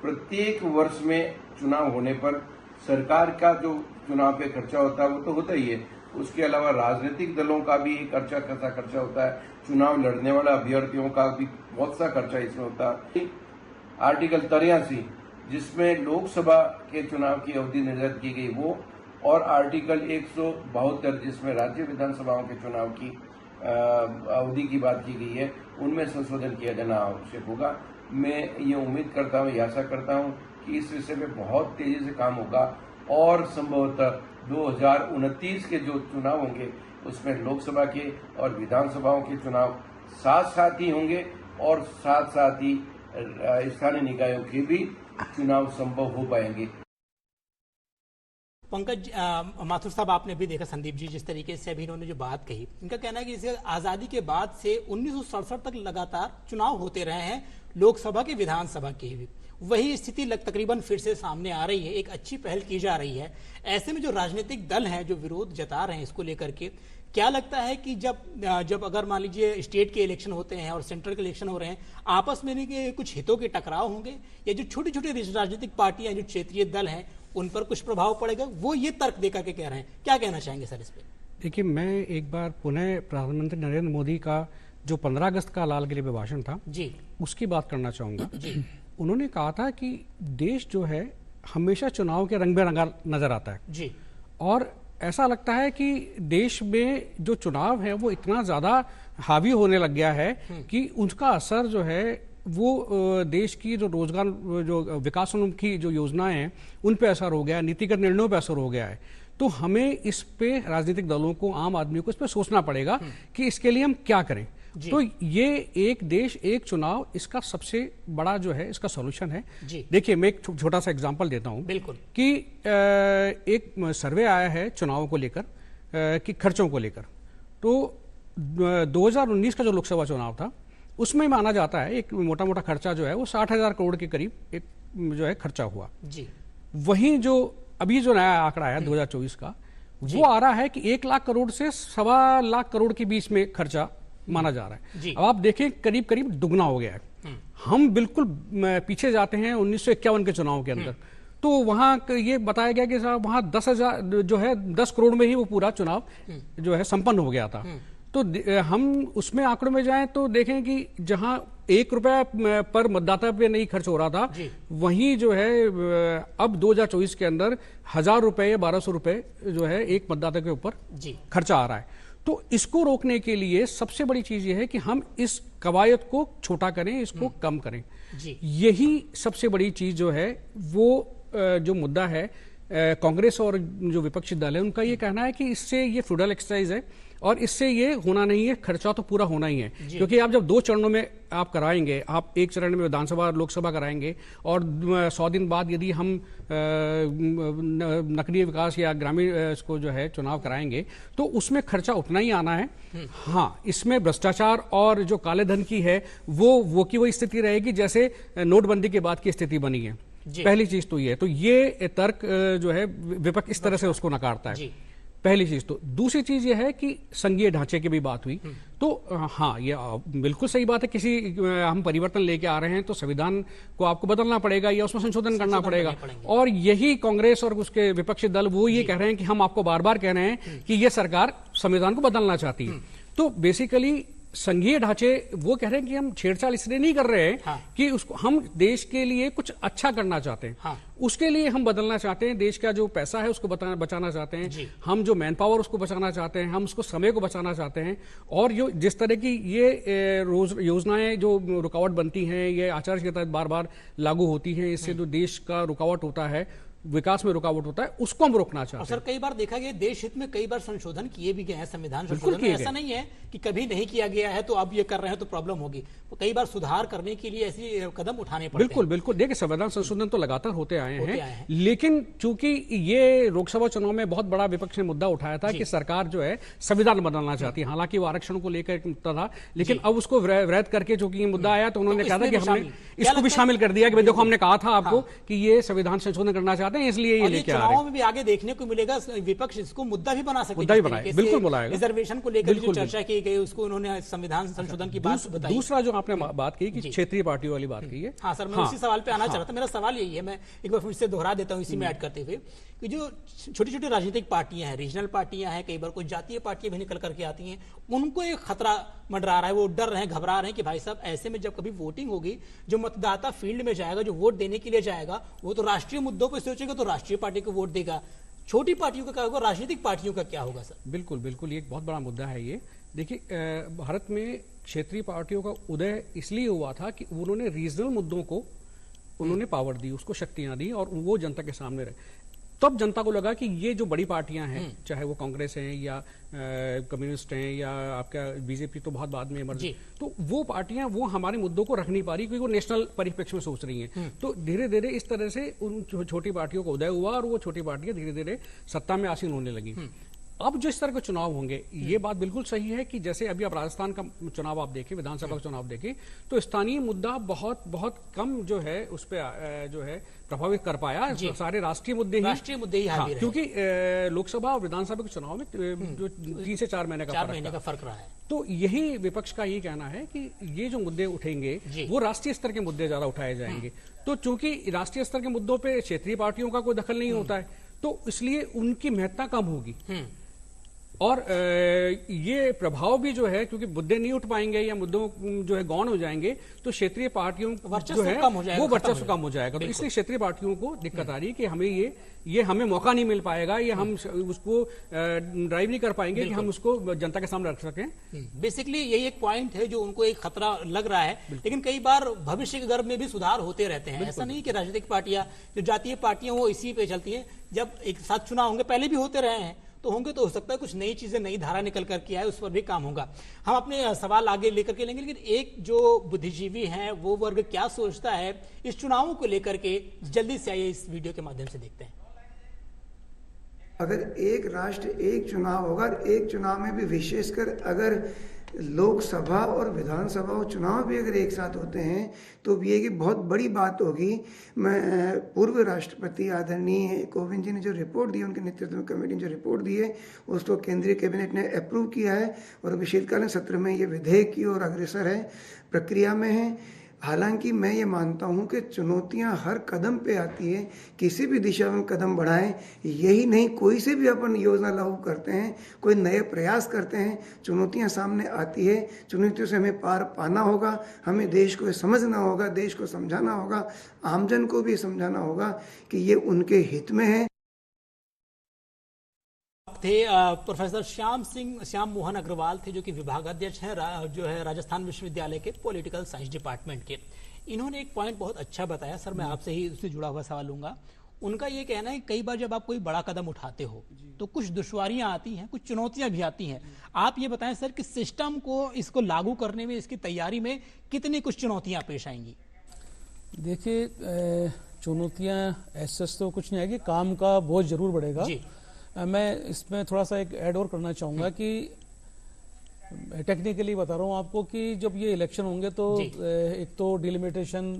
प्रत्येक वर्ष में चुनाव होने पर सरकार का जो चुनाव पे खर्चा होता है वो तो होता ही है, उसके अलावा राजनीतिक दलों का भी एक अच्छा खासा खर्चा होता है, चुनाव लड़ने वाले अभ्यर्थियों का भी बहुत सा खर्चा इसमें होता है। आर्टिकल 83 जिसमें लोकसभा के चुनाव की अवधि निर्धारित की गई वो, और आर्टिकल 172 जिसमें राज्य विधानसभाओं के चुनाव की अवधि की बात की गई है, उनमें संशोधन किया जाना आवश्यक होगा। मैं ये उम्मीद करता हूँ, आशा करता हूँ कि इस विषय में बहुत तेजी से काम होगा और संभवतः 2029 के जो चुनाव होंगे उसमें लोकसभा के और विधानसभाओं के चुनाव साथ साथ ही होंगे, और साथ साथ ही स्थानीय निकायों के भी चुनाव संभव हो पाएंगे। पंकज, माथुर साहब, आपने भी देखा संदीप जी जिस तरीके से अभी इन्होंने जो बात कही, इनका कहना है कि इसे आजादी के बाद से 1967 तक लगातार चुनाव होते रहे हैं, लोकसभा के, विधानसभा के भी वही स्थिति तकरीबन फिर से सामने आ रही है। एक अच्छी पहल की जा रही है, ऐसे में जो राजनीतिक दल हैं जो विरोध जता रहे हैं इसको लेकर के, क्या लगता है कि जब अगर मान लीजिए स्टेट के इलेक्शन होते हैं और सेंट्रल के इलेक्शन हो रहे हैं, आपस में कुछ हितों के टकराव होंगे, या जो छोटी छोटी राजनीतिक पार्टियां, जो क्षेत्रीय दल हैं, उन पर कुछ प्रभाव पड़ेगा, वो ये तर्क देकर के कह रहे हैं। क्या कहना चाहेंगे सर इस पे? देखिए, मैं एक बार पुनः प्रधानमंत्री नरेंद्र मोदी का जो 15 अगस्त का लाल किले पे भाषण था जी, उसकी बात करना चाहूँगा। जी, उन्होंने कहा था कि देश जो है हमेशा चुनाव के रंग में रंगा नजर आता है जी, और ऐसा लगता है कि देश में जो चुनाव है वो इतना ज़्यादा हावी होने लग गया है कि उसका असर जो है वो देश की जो रोजगार, जो विकासोन्मुखी जो योजनाएं हैं उन पे असर हो गया है, नीतिगत निर्णयों पे असर हो गया है। तो हमें इस पे, राजनीतिक दलों को, आम आदमी को इस पे सोचना पड़ेगा कि इसके लिए हम क्या करें। तो ये एक देश एक चुनाव, इसका सबसे बड़ा जो है इसका सॉल्यूशन है। देखिए, मैं एक छोटा सा एग्जांपल देता हूं। बिल्कुल। कि एक सर्वे आया है चुनाव को लेकर, कि खर्चों को लेकर। तो 2019 का जो लोकसभा चुनाव था उसमें माना जाता है एक मोटा मोटा खर्चा जो है वो 60,000 करोड़ के करीब एक जो है खर्चा हुआ जी। वहीं जो अभी जो नया आंकड़ा है 2024 का, वो आ रहा है कि 1 लाख करोड़ से 1.25 लाख करोड़ के बीच में खर्चा माना जा रहा है। अब आप देखें, करीब करीब दुगना हो गया है। हम बिल्कुल पीछे जाते हैं 1951 के चुनाव के अंदर, तो वहां ये बताया गया कि साहब वहां 10,000 जो है 10 करोड़ में ही वो पूरा चुनाव जो है संपन्न हो गया था। तो हम उसमें आंकड़ों में जाएं तो देखें कि जहां 1 रुपया पर मतदाता पे नहीं खर्च हो रहा था, वहीं जो है अब 2024 के अंदर 1,000 रुपए या 1,200 रुपए जो है एक मतदाता के ऊपर खर्चा आ रहा है। तो इसको रोकने के लिए सबसे बड़ी चीज ये है कि हम इस कवायद को छोटा करें, इसको कम करें। यही सबसे बड़ी चीज जो है वो जो मुद्दा है, कांग्रेस और जो विपक्षी दल है उनका ये कहना है कि इससे ये फ्यूडल एक्सरसाइज है और इससे ये होना नहीं है, खर्चा तो पूरा होना ही है। क्योंकि आप जब 2 चरणों में आप कराएंगे, आप एक चरण में विधानसभा और लोकसभा कराएंगे और 100 दिन बाद यदि हम नगरीय विकास या ग्रामीण इसको जो है चुनाव कराएंगे तो उसमें खर्चा उतना ही आना है। हाँ, इसमें भ्रष्टाचार और जो काले धन की है वो की वही स्थिति रहेगी जैसे नोटबंदी के बाद की स्थिति बनी है। पहली चीज तो ये, तो ये तर्क जो है विपक्ष इस तरह से उसको नकारता है, पहली चीज। तो दूसरी चीज ये है कि संघीय ढांचे की भी बात हुई, तो हाँ, ये बिल्कुल सही बात है। किसी हम परिवर्तन लेके आ रहे हैं तो संविधान को आपको बदलना पड़ेगा या उसमें संशोधन करना पड़ेगा। और यही कांग्रेस और उसके विपक्षी दल वो ये कह रहे हैं कि हम आपको बार बार कह रहे हैं कि ये सरकार संविधान को बदलना चाहती है। तो बेसिकली संघीय ढांचे वो कह रहे हैं कि हम छेड़छाड़ इसलिए नहीं कर रहे हैं कि उसको हम देश के लिए कुछ अच्छा करना चाहते हैं, उसके लिए हम बदलना चाहते हैं। देश का जो पैसा है उसको बचाना चाहते हैं, हम जो मैन पावर उसको बचाना चाहते हैं, हम उसको समय को बचाना चाहते हैं। और जो जिस तरह की ये रोज योजनाएं जो रुकावट बनती हैं, ये आचार संहिता बार बार लागू होती हैं, इससे जो देश का रुकावट होता है, विकास में रुकावट होता है, उसको हम रोकना चाहते हैं। सर, कई बार देखा गया देश हित में कई बार संशोधन किए भी गए हैं संविधान संशोधन में। ऐसा नहीं है कि कभी नहीं किया गया है तो अब ये कर रहे हैं तो प्रॉब्लम होगी। तो कई बार सुधार करने के लिए ऐसी कदम उठाने पड़ते हैं। बिल्कुल बिल्कुल। देखिए, संविधान संशोधन तो लगातार होते आए हैं, लेकिन चूंकि ये लोकसभा चुनाव में बहुत बड़ा विपक्ष ने मुद्दा उठाया था कि सरकार जो है संविधान बदलना चाहती है। हालांकि वो आरक्षण को लेकर एक मुद्दा था, लेकिन अब उसको वैध करके चूंकि ये मुद्दा आया तो उन्होंने कहा था कि हमने इसको भी शामिल कर दिया कि देखो हमने कहा था आपको कि ये संविधान संशोधन करना चाहते हैं, इसलिए ये लेके चुनाव में भी आगे देखने को मिलेगा विपक्ष इसको मुद्दा भी बना सकते, मुद्दा भी बनाए, बिल्कुल बुलाएगा। रिजर्वेशन को लेकर जो चर्चा की गई उसको उन्होंने संविधान संशोधन की बात बताई। दूसरा जो आपने बात की कि क्षेत्रीय पार्टियों वाली बात की है, हाँ सर, मैं उसी सवाल पे आना चाह रहा था। मेरा सवाल यही है, मैं एक बार फिर से दोहरा देता हूँ इसी में ऐड करते हुए कि जो छोटी छोटी राजनीतिक पार्टियां हैं, रीजनल पार्टियां हैं, कई बार कोई जातीय पार्टियां भी निकल करके आती हैं, उनको एक खतरा मंडरा रहा है, वो डर रहे हैं, घबरा रहे हैं कि भाई साहब ऐसे में जब कभी वोटिंग होगी, जो मतदाता फील्ड में जाएगा, जो वोट देने के लिए जाएगा, वो तो राष्ट्रीय मुद्दों पर सोचेगा, तो राष्ट्रीय पार्टी को वोट देगा। छोटी पार्टियों का क्या होगा, राजनीतिक पार्टियों का क्या होगा सर? बिल्कुल बिल्कुल, ये एक बहुत बड़ा मुद्दा है ये। देखिए, भारत में क्षेत्रीय पार्टियों का उदय इसलिए हुआ था कि उन्होंने रीजनल मुद्दों को उन्होंने पावर दी, उसको शक्तियां दी और वो जनता के सामने रहे। तब जनता को लगा कि ये जो बड़ी पार्टियां हैं, चाहे वो कांग्रेस हैं या कम्युनिस्ट हैं या आपका बीजेपी तो बहुत बाद में इमर्ज, तो वो पार्टियां वो हमारे मुद्दों को रख नहीं पा रही क्योंकि वो नेशनल परिप्रेक्ष्य में सोच रही हैं। तो धीरे धीरे इस तरह से उन छोटी पार्टियों का उदय हुआ और वो छोटी पार्टियां धीरे धीरे सत्ता में आसीन होने लगी। अब जो इस तरह के चुनाव होंगे, ये बात बिल्कुल सही है कि जैसे अभी आप राजस्थान का चुनाव आप देखें, विधानसभा का चुनाव देखें, तो स्थानीय मुद्दा बहुत बहुत कम जो है उस पर जो है प्रभावित कर पाया। सारे राष्ट्रीय मुद्दे ही हावी रहे। क्योंकि लोकसभा और विधानसभा के चुनाव में जो 3 से 4 महीने का फर्क रहा है। तो यही विपक्ष का ये कहना है कि ये जो मुद्दे उठेंगे वो राष्ट्रीय स्तर के मुद्दे ज्यादा उठाए जाएंगे। तो चूंकि राष्ट्रीय स्तर के मुद्दों पे क्षेत्रीय पार्टियों का कोई दखल नहीं होता है, तो इसलिए उनकी महत्ता कम होगी और ये प्रभाव भी जो है, क्योंकि मुद्दे नहीं उठ पाएंगे या मुद्दों जो है गौण हो जाएंगे, तो क्षेत्रीय पार्टियों जो है वो वर्चस्व कम हो जाएगा। तो इसलिए क्षेत्रीय पार्टियों को दिक्कत आ रही है कि हमें ये हमें मौका नहीं मिल पाएगा, ये हम उसको ड्राइव नहीं कर पाएंगे कि हम उसको जनता के सामने रख सकें। बेसिकली यही एक पॉइंट है जो उनको एक खतरा लग रहा है। लेकिन कई बार भविष्य के गर्भ में भी सुधार होते रहते हैं। ऐसा नहीं कि राजनीतिक पार्टियां, जो जातीय पार्टियां, वो इसी पे चलती है। जब एक साथ चुनाव होंगे, पहले भी होते रहे हैं, तो होंगे तो हो सकता है कुछ नई चीजें, नई धारा निकल करके आए, उस पर भी काम होगा। हम अपने सवाल आगे लेकर के लेंगे, लेकिन एक जो बुद्धिजीवी हैं वो वर्ग क्या सोचता है इस चुनावों को लेकर के, जल्दी से आइए इस वीडियो के माध्यम से देखते हैं। अगर एक राष्ट्र एक चुनाव होगा, एक चुनाव में भी विशेषकर अगर लोकसभा और विधानसभा और चुनाव भी अगर एक साथ होते हैं तो ये की बहुत बड़ी बात होगी। मैं पूर्व राष्ट्रपति आदरणीय कोविंद जी ने जो रिपोर्ट दी, उनके नेतृत्व में कमेटी ने जो रिपोर्ट दी है, उसको केंद्रीय कैबिनेट ने अप्रूव किया है और अभी शीतकालीन सत्र में ये विधेयक की ओर अग्रसर है, प्रक्रिया में है। हालांकि मैं ये मानता हूँ कि चुनौतियाँ हर कदम पे आती है, किसी भी दिशा में कदम बढ़ाएं, यही नहीं कोई से भी अपन योजना लागू करते हैं, कोई नए प्रयास करते हैं, चुनौतियाँ सामने आती है। चुनौतियों से हमें पार पाना होगा, हमें देश को समझना होगा, देश को समझाना होगा, आमजन को भी समझाना होगा कि ये उनके हित में है। थे प्रोफेसर श्याम मोहन अग्रवाल थे, जो कि विभागाध्यक्ष हैं जो है राजस्थान विश्वविद्यालय के पॉलिटिकल साइंस डिपार्टमेंट के। इन्होंने एक पॉइंट बहुत अच्छा बताया सर, मैं आपसे ही उससे जुड़ा हुआ सवाल लूंगा। उनका ये कहना है कि कई बार जब आप कोई बड़ा कदम उठाते हो तो कुछ दुश्वारियां आती हैं, कुछ चुनौतियां भी आती हैं। आप ये बताएं सर कि सिस्टम को, इसको लागू करने में, इसकी तैयारी में कितनी कुछ चुनौतियां पेश आएंगी? देखिए, चुनौतियां ऐसे तो कुछ नहीं आएगी, काम का बोझ जरूर बढ़ेगा। मैं इसमें थोड़ा सा एक ऐड और करना चाहूँगा कि टेक्निकली बता रहा हूँ आपको कि जब ये इलेक्शन होंगे तो एक तो डिलिमिटेशन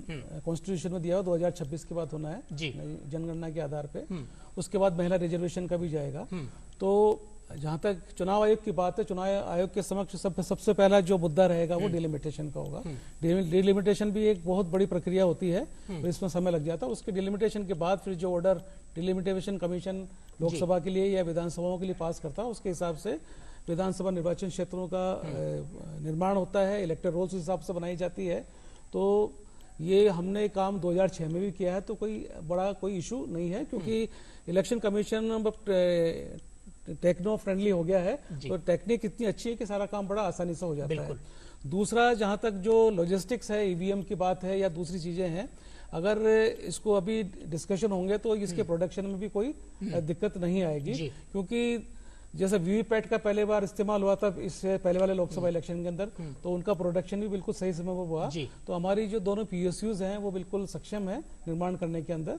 कॉन्स्टिट्यूशन में दिया हुआ 2026 के बाद होना है जनगणना के आधार पे। उसके बाद महिला रिजर्वेशन का भी जाएगा। तो जहाँ तक चुनाव आयोग की बात है, चुनाव आयोग के समक्ष सबसे पहला जो मुद्दा रहेगा वो डिलिमिटेशन का होगा। डिलिमिटेशन भी एक बहुत बड़ी प्रक्रिया होती है, इसमें समय लग जाता है। उसके डिलिमिटेशन के बाद फिर जो ऑर्डर डिलिमिटेशन कमीशन लोकसभा के लिए या विधानसभाओं के लिए पास करता है, उसके हिसाब से विधानसभा निर्वाचन क्षेत्रों का निर्माण होता है, इलेक्टोरल रोल्स उस हिसाब से बनाई जाती है। तो ये हमने काम 2006 में भी किया है, तो कोई इशू नहीं है, क्योंकि इलेक्शन कमीशन टेक्नो फ्रेंडली हो गया है। तो टेक्निक इतनी अच्छी है कि सारा काम बड़ा आसानी से हो जाता है। दूसरा, जहां तक जो लॉजिस्टिक्स है, ईवीएम की बात है या दूसरी चीजें हैं, अगर इसको अभी डिस्कशन होंगे तो इसके प्रोडक्शन में भी कोई दिक्कत नहीं आएगी, क्योंकि जैसे वीवीपैट का पहले बार इस्तेमाल हुआ था इससे पहले वाले लोकसभा इलेक्शन के अंदर, तो उनका प्रोडक्शन भी बिल्कुल सही समय पर हुआ। तो हमारी जो दोनों पीएसयूज हैं वो बिल्कुल सक्षम है निर्माण करने के अंदर।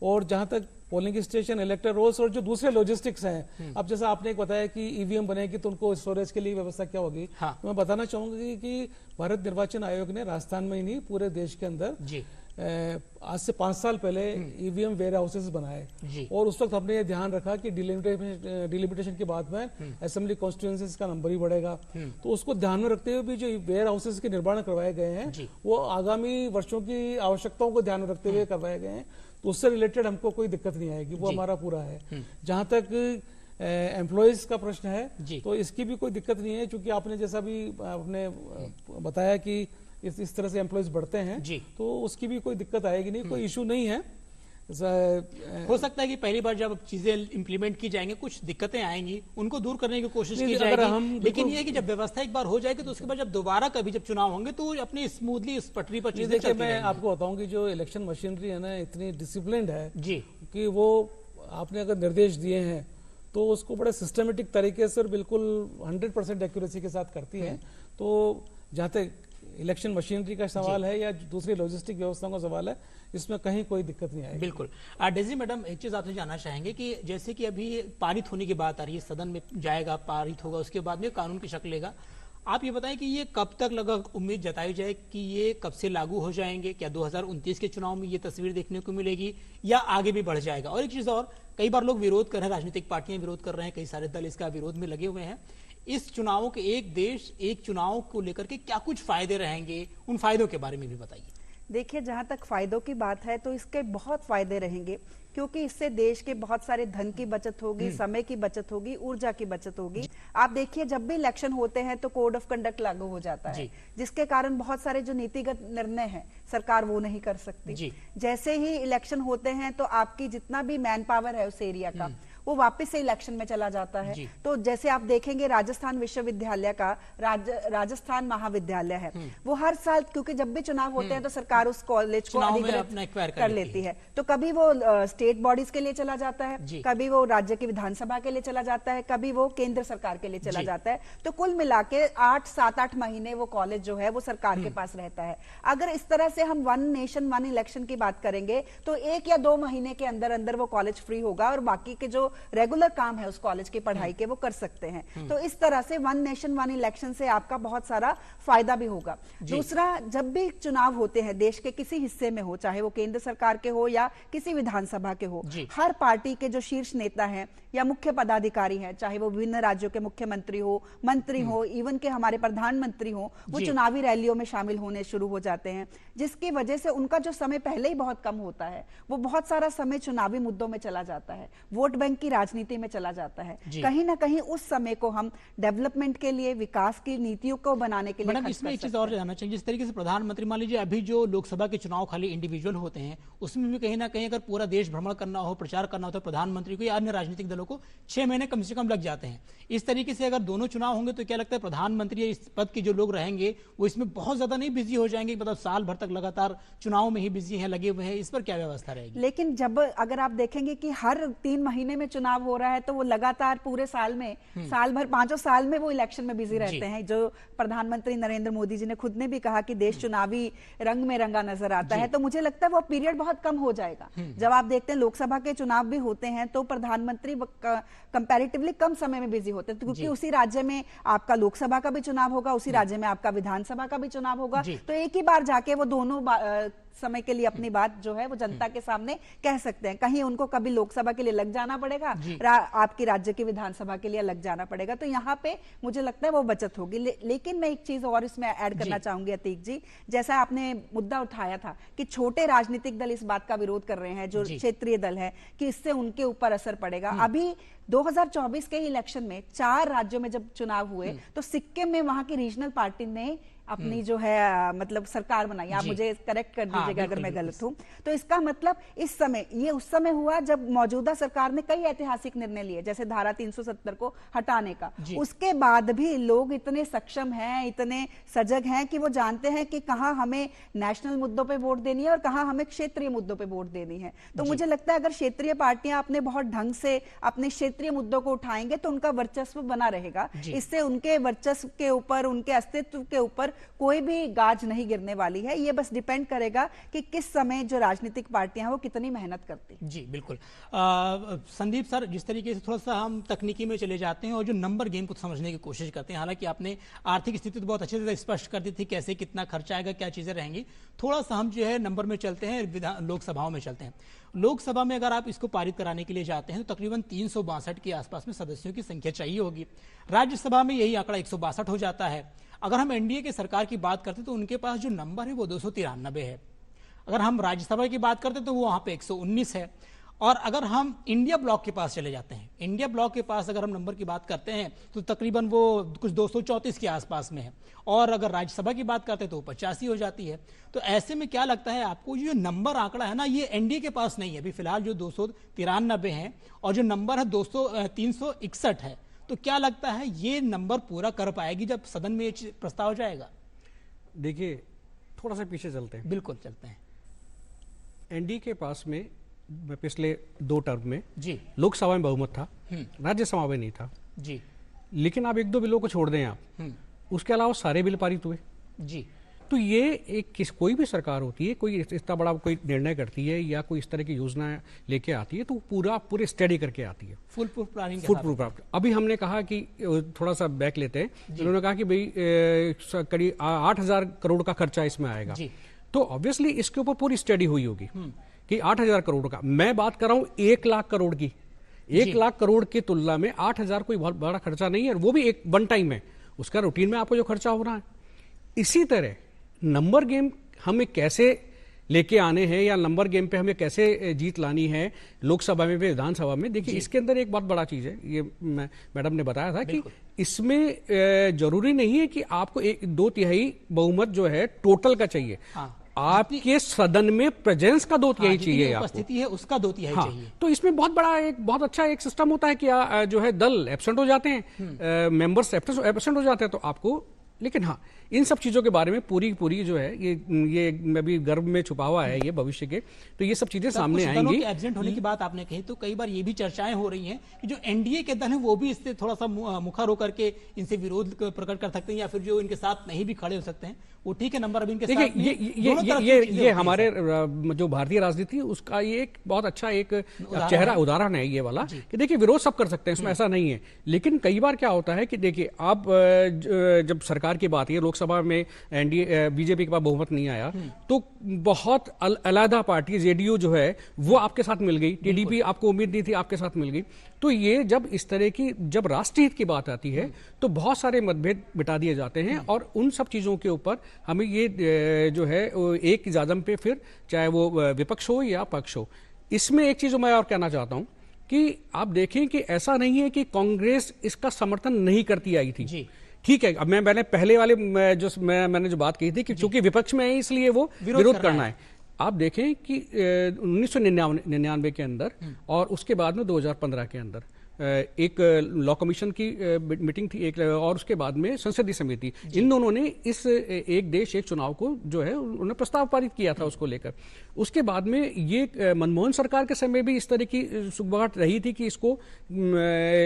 और जहां तक पोलिंग स्टेशन, इलेक्टोरल रोल्स और जो दूसरे लॉजिस्टिक्स हैं, अब जैसा आपने बताया कि ईवीएम बनेगी तो उनको स्टोरेज के लिए व्यवस्था क्या होगी। तो मैं बताना चाहूंगी कि भारत निर्वाचन आयोग ने राजस्थान में ही नहीं पूरे देश के अंदर आज से 5 साल पहले ईवीएम वेयर हाउसेज बनाए, और उस वक्त हमने ये ध्यान रखा कि डिलिमिटेशन के बाद में असेंबली कॉन्स्टिट्यूएंसीज का नंबर ही बढ़ेगा। तो उसको ध्यान में रखते हुए भी जो वेयर हाउसेज के निर्माण करवाए गए हैं वो आगामी वर्षों की आवश्यकताओं को ध्यान में रखते हुए करवाए गए हैं। तो उससे रिलेटेड हमको कोई दिक्कत नहीं आएगी, वो हमारा पूरा है। जहां तक एम्प्लॉयज का प्रश्न है तो इसकी भी कोई दिक्कत नहीं है, क्योंकि आपने जैसा भी आपने बताया कि इस तरह से एम्प्लॉयज बढ़ते हैं, तो उसकी भी कोई दिक्कत आएगी नहीं, कोई इशू नहीं है। हो सकता है कि पहली बार जब चीजें इंप्लीमेंट की जाएंगी कुछ दिक्कतें आएंगी, उनको दूर करने की कोशिश की जाएगी। लेकिन ये है कि जब व्यवस्था एक बार हो जाएगी तो उसके बाद जब दोबारा कभी जब चुनाव होंगे तो अपनी स्मूथली इस पटरी पर चीजें चलती रहेंगी। मैं आपको बताऊं कि जो इलेक्शन मशीनरी है ना, इतनी डिसिप्लिन्ड है कि वो आपने अगर निर्देश दिए हैं तो उसको बड़े सिस्टमेटिक तरीके से और बिल्कुल 100% एक्यूरेसी के साथ करती है। तो जहाँ तक इलेक्शन मशीनरी का सवाल है या दूसरी लॉजिस्टिक व्यवस्थाओं का सवाल है, इसमें कहीं कोई दिक्कत नहीं आएगी। बिल्कुल। डेजी मैडम, एक चीज आपसे जानना चाहेंगे कि जैसे कि अभी पारित होने की बात आ रही है, सदन में जाएगा, पारित होगा, उसके बाद में कानून की शक्ल लेगा, आप ये बताएं कि ये कब तक लगभग उम्मीद जताई जाए कि ये कब से लागू हो जाएंगे? क्या 2029 के चुनाव में ये तस्वीर देखने को मिलेगी या आगे भी बढ़ जाएगा? और एक चीज और, कई बार लोग विरोध कर रहे हैं, राजनीतिक पार्टियां विरोध कर रहे हैं, कई सारे दल इसका विरोध में लगे हुए हैं। इस चुनावों के, एक देश एक चुनाव को लेकर के क्या कुछ फायदे रहेंगे, उन फायदों के बारे में भी बताइए। देखिए, जहां तक फायदों की बात है तो इसके बहुत फायदे रहेंगे, क्योंकि इससे देश के बहुत सारे धन की बचत होगी, समय की बचत होगी, ऊर्जा की बचत होगी। आप देखिए, जब भी इलेक्शन होते हैं तो कोड ऑफ कंडक्ट लागू हो जाता है, जिसके कारण बहुत सारे जो नीतिगत निर्णय हैं सरकार वो नहीं कर सकती। जैसे ही इलेक्शन होते हैं तो आपकी जितना भी मैन पावर है उस एरिया का, वो वापस से इलेक्शन में चला जाता है। तो जैसे आप देखेंगे, राजस्थान विश्वविद्यालय का राजस्थान महाविद्यालय है, वो हर साल, क्योंकि जब भी चुनाव होते हैं तो सरकार उस कॉलेज को अधिग्रहित कर लेती है, तो कभी वो स्टेट बॉडीज के लिए चला जाता है, कभी वो राज्य की विधानसभा के लिए चला जाता है, कभी वो केंद्र सरकार के लिए चला जाता है। तो कुल मिला के 7-8 महीने वो कॉलेज जो है वो सरकार के पास रहता है। अगर इस तरह से हम वन नेशन वन इलेक्शन की बात करेंगे तो 1 या 2 महीने के अंदर अंदर वो कॉलेज फ्री होगा और बाकी के जो रेगुलर काम है उस कॉलेज की पढ़ाई के वो कर सकते हैं। तो इस तरह से वन नेशन वन इलेक्शन से आपका बहुत सारा फायदा भी होगा। दूसरा, जब भी चुनाव होते हैं देश के किसी हिस्से में हो, चाहे वो केंद्र सरकार के हो या किसी विधानसभा के हो, हर पार्टी के जो शीर्ष नेता हैं या मुख्य पदाधिकारी हैं, चाहे वो विभिन्न राज्यों के मुख्यमंत्री हो, मंत्री हो, इवन के हमारे प्रधानमंत्री हो, वो चुनावी रैलियों में शामिल होने शुरू हो जाते हैं, जिसकी वजह से उनका जो समय पहले ही बहुत कम होता है, वो बहुत सारा समय चुनावी मुद्दों में चला जाता है, वोट बैंक की राजनीति में चला जाता है। कहीं ना कहीं उस समय को हम डेवलपमेंट के लिए, विकास की नीतियों को बनाने के लिए मैडम, इसमें एक चीज और जानना चाहिए, जिस तरीके से प्रधानमंत्री, मान लीजिए अभी जो लोकसभा के चुनाव खाली इंडिविजुअल होते हैं, उसमें भी कहीं ना कहीं अगर पूरा देश भ्रमण करना हो, प्रचार करना हो, तो प्रधानमंत्री को या अन्य राजनीतिक दलों को 6 महीने कम से कम लग जाते हैं। इस तरीके से अगर दोनों चुनाव होंगे तो क्या लगता है प्रधानमंत्री इस पद के जो लोग रहेंगे वो इसमें बहुत ज्यादा नहीं बिजी हो जाएंगे, मतलब साल भर तक लगातार चुनाव में ही बिजी हैं, लगे हुए हैं, इस पर क्या व्यवस्था रहेगी? लेकिन जब अगर आप देखेंगे कि हर 3 महीने में चुनाव हो रहा है तो वो लगातार पूरे साल में, साल भर 5 साल में वो इलेक्शन में बिजी रहते हैं। जो प्रधानमंत्री नरेंद्र मोदी जी ने खुद ने भी कहा कि देश चुनावी रंग में रंगा नजर आता है, तो मुझे लगता है वो पीरियड बहुत कम हो जाएगा। जब आप देखते हैं लोकसभा के चुनाव भी होते हैं तो प्रधानमंत्री कंपैरेटिवली कम समय में बिजी होते हैं, क्योंकि उसी राज्य में आपका लोकसभा का भी चुनाव होगा, उसी राज्य में आपका विधानसभा का भी चुनाव होगा, तो एक ही बार जाके वो दोनों समय के लिए अपनी बात जो है वो जनता के सामने कह सकते हैं। कहीं उनको कभी लोकसभा के लिए लग जाना पड़ेगा, आपकी राज्य की विधानसभा के लिए लग जाना पड़ेगा, तो यहाँ पे मुझे लगता है वो बचत होगी। लेकिन मैं एक चीज और इसमें ऐड करना चाहूंगी अतीक जी, जैसा आपने मुद्दा उठाया था कि छोटे राजनीतिक दल इस बात का विरोध कर रहे हैं, जो क्षेत्रीय दल है, कि इससे उनके ऊपर असर पड़ेगा। अभी 2024 के इलेक्शन में 4 राज्यों में जब चुनाव हुए तो सिक्किम में वहां की रीजनल पार्टी ने अपनी जो है मतलब सरकार बनाई। आप मुझे करेक्ट कर दीजिएगा अगर मैं गलत हूं। तो इसका मतलब इस समय, ये उस समय हुआ जब मौजूदा सरकार ने कई ऐतिहासिक निर्णय लिए, जैसे धारा 370 को हटाने का। उसके बाद भी लोग इतने सक्षम हैं, इतने सजग हैं कि वो जानते हैं कि कहां हमें नेशनल मुद्दों पे वोट देनी है और कहां हमें क्षेत्रीय मुद्दों पे वोट देनी है। तो मुझे लगता है अगर क्षेत्रीय पार्टियां अपने बहुत ढंग से अपने क्षेत्रीय मुद्दों को उठाएंगे तो उनका वर्चस्व बना रहेगा। इससे उनके वर्चस्व के ऊपर, उनके अस्तित्व के ऊपर कोई भी गाज नहीं गिरने वाली है। ये बस डिपेंड करेगा कि किस समय जो राजनीतिक पार्टियां हैं वो कितनी मेहनत करती हैं। जी बिल्कुल। संदीप सर, जिस तरीके से थोड़ा सा हम तकनीकी में चले जाते हैं और जो नंबर गेम को समझने की कोशिश करते हैं, हालांकि आपने आर्थिक स्थिति तो बहुत अच्छे से स्पष्ट कर दी थी, कैसे कितना खर्चा आएगा, क्या चीजें रहेंगी। थोड़ा सा हम जो है नंबर में चलते हैं, लोकसभाओं में चलते हैं। लोकसभा में अगर आप इसको पारित कराने के लिए जाते हैं तो तकरीबन 362 के आसपास में सदस्यों की संख्या चाहिए होगी। राज्यसभा में यही आंकड़ा 162 हो जाता है। अगर हम एनडीए की सरकार की बात करते तो उनके पास जो नंबर है वो 293 है। अगर हम राज्यसभा की बात करते तो वो वहां पे 119 है। और अगर हम इंडिया ब्लॉक के पास चले जाते हैं, इंडिया ब्लॉक के पास अगर हम नंबर की बात करते हैं तो तकरीबन वो कुछ 234 के आसपास में है। और अगर राज्यसभा की बात करते हैं तो 85 हो जाती है। तो ऐसे में क्या लगता है आपको, ये नंबर आंकड़ा है ना, ये एनडीए के पास नहीं है। अभी फिलहाल जो 293 है और जो नंबर है 361 है। तो क्या लगता है ये नंबर पूरा कर पाएगी जब सदन में ये प्रस्ताव जाएगा? देखिए, थोड़ा सा पीछे चलते हैं। बिल्कुल चलते हैं। एनडीए के पास में पिछले 2 टर्म में जी लोकसभा में बहुमत था, राज्यसभा में नहीं था जी। लेकिन आप 1-2 बिलों को छोड़ दें आप, उसके अलावा सारे बिल पारित हुए जी। तो ये एक कोई भी सरकार होती है, कोई इतना बड़ा कोई निर्णय करती है या कोई इस तरह की योजना लेके आती है तो पूरे स्टडी करके आती है, फुल प्रूफ प्लानिंग। अभी हमने कहा कि थोड़ा सा बैक लेते हैं, उन्होंने कहा कि भाई करीब 8,000 करोड़ का खर्चा इसमें आएगा, तो ऑब्वियसली इसके ऊपर पूरी स्टडी हुई होगी कि 8,000 करोड़ का। मैं बात कर रहा हूं 1 लाख करोड़ की। 1 लाख करोड़ की तुलना में 8,000 कोई बहुत बड़ा खर्चा नहीं है, वो भी एक वन टाइम है, उसका रूटीन में आपको जो खर्चा हो रहा है। इसी तरह नंबर गेम हमें कैसे लेके आने हैं या नंबर गेम पे हमें कैसे जीत लानी है लोकसभा में, विधानसभा में, देखिए इसके अंदर एक बहुत बड़ा चीज है, ये मैडम ने बताया था कि इसमें जरूरी नहीं है कि आपको 2/3 बहुमत जो है टोटल का चाहिए। आपके सदन में प्रेजेंस का 2/3 चाहिए, उपस्थिति है उसका 2/3 चाहिए। तो इसमें बहुत अच्छा एक सिस्टम होता है कि जो है दल एब्सेंट हो जाते हैं, मेंबर्स एब्सेंट हो जाते हैं, तो आपको, लेकिन हाँ इन सब चीजों के बारे में पूरी जो है ये अभी गर्भ में छुपा हुआ है ये भविष्य के, तो ये सब चीजें सामने आएंगी। एब्सेंट होने की बात आपने कही, तो कई बार ये भी चर्चाएं हो रही हैं कि जो एनडीए के दल हैं वो भी इससे थोड़ा सा मुखर होकर के इनसे विरोध प्रकट कर सकते हैं, या फिर जो इनके साथ नहीं भी खड़े हो सकते हैं वो ठीक है, नंबर अभी इनके साथ ये हमारे जो भारतीय राजनीति उसका ये एक बहुत अच्छा एक चेहरा उदाहरण है ये वाला कि देखिए विरोध सब कर सकते हैं, इसमें ऐसा नहीं है। लेकिन कई बार क्या होता है कि देखिए आप जब सरकार की बात है, लोकसभा में एनडीए बीजेपी के पास बहुमत नहीं आया तो बहुत अलग पार्टी जेडीयू जो है वो आपके साथ मिल गई, टीडीपी आपको उम्मीद नहीं थी आपके साथ मिल गई। तो ये जब इस तरह की जब राष्ट्रीय हित की बात आती है तो बहुत सारे मतभेद मिटा दिए जाते हैं, और उन सब चीजों के ऊपर हमें ये जो है एक जादम पे फिर चाहे वो विपक्ष हो या पक्ष हो। इसमें एक चीज मैं और कहना चाहता हूं कि आप देखें कि ऐसा नहीं है कि कांग्रेस इसका समर्थन नहीं करती आई थी, ठीक है। अब मैंने पहले वाले मैंने जो बात कही थी कि चूंकि विपक्ष में है इसलिए वो विरोध करना है। आप देखें कि 1999 के अंदर और उसके बाद में 2015 के अंदर एक लॉ कमीशन की मीटिंग थी एक, और उसके बाद में संसदीय समिति, इन दोनों ने इस एक देश एक चुनाव को जो है उन्होंने प्रस्ताव पारित किया था उसको लेकर। उसके बाद में ये मनमोहन सरकार के समय भी इस तरह की सुगबुगाहट रही थी कि इसको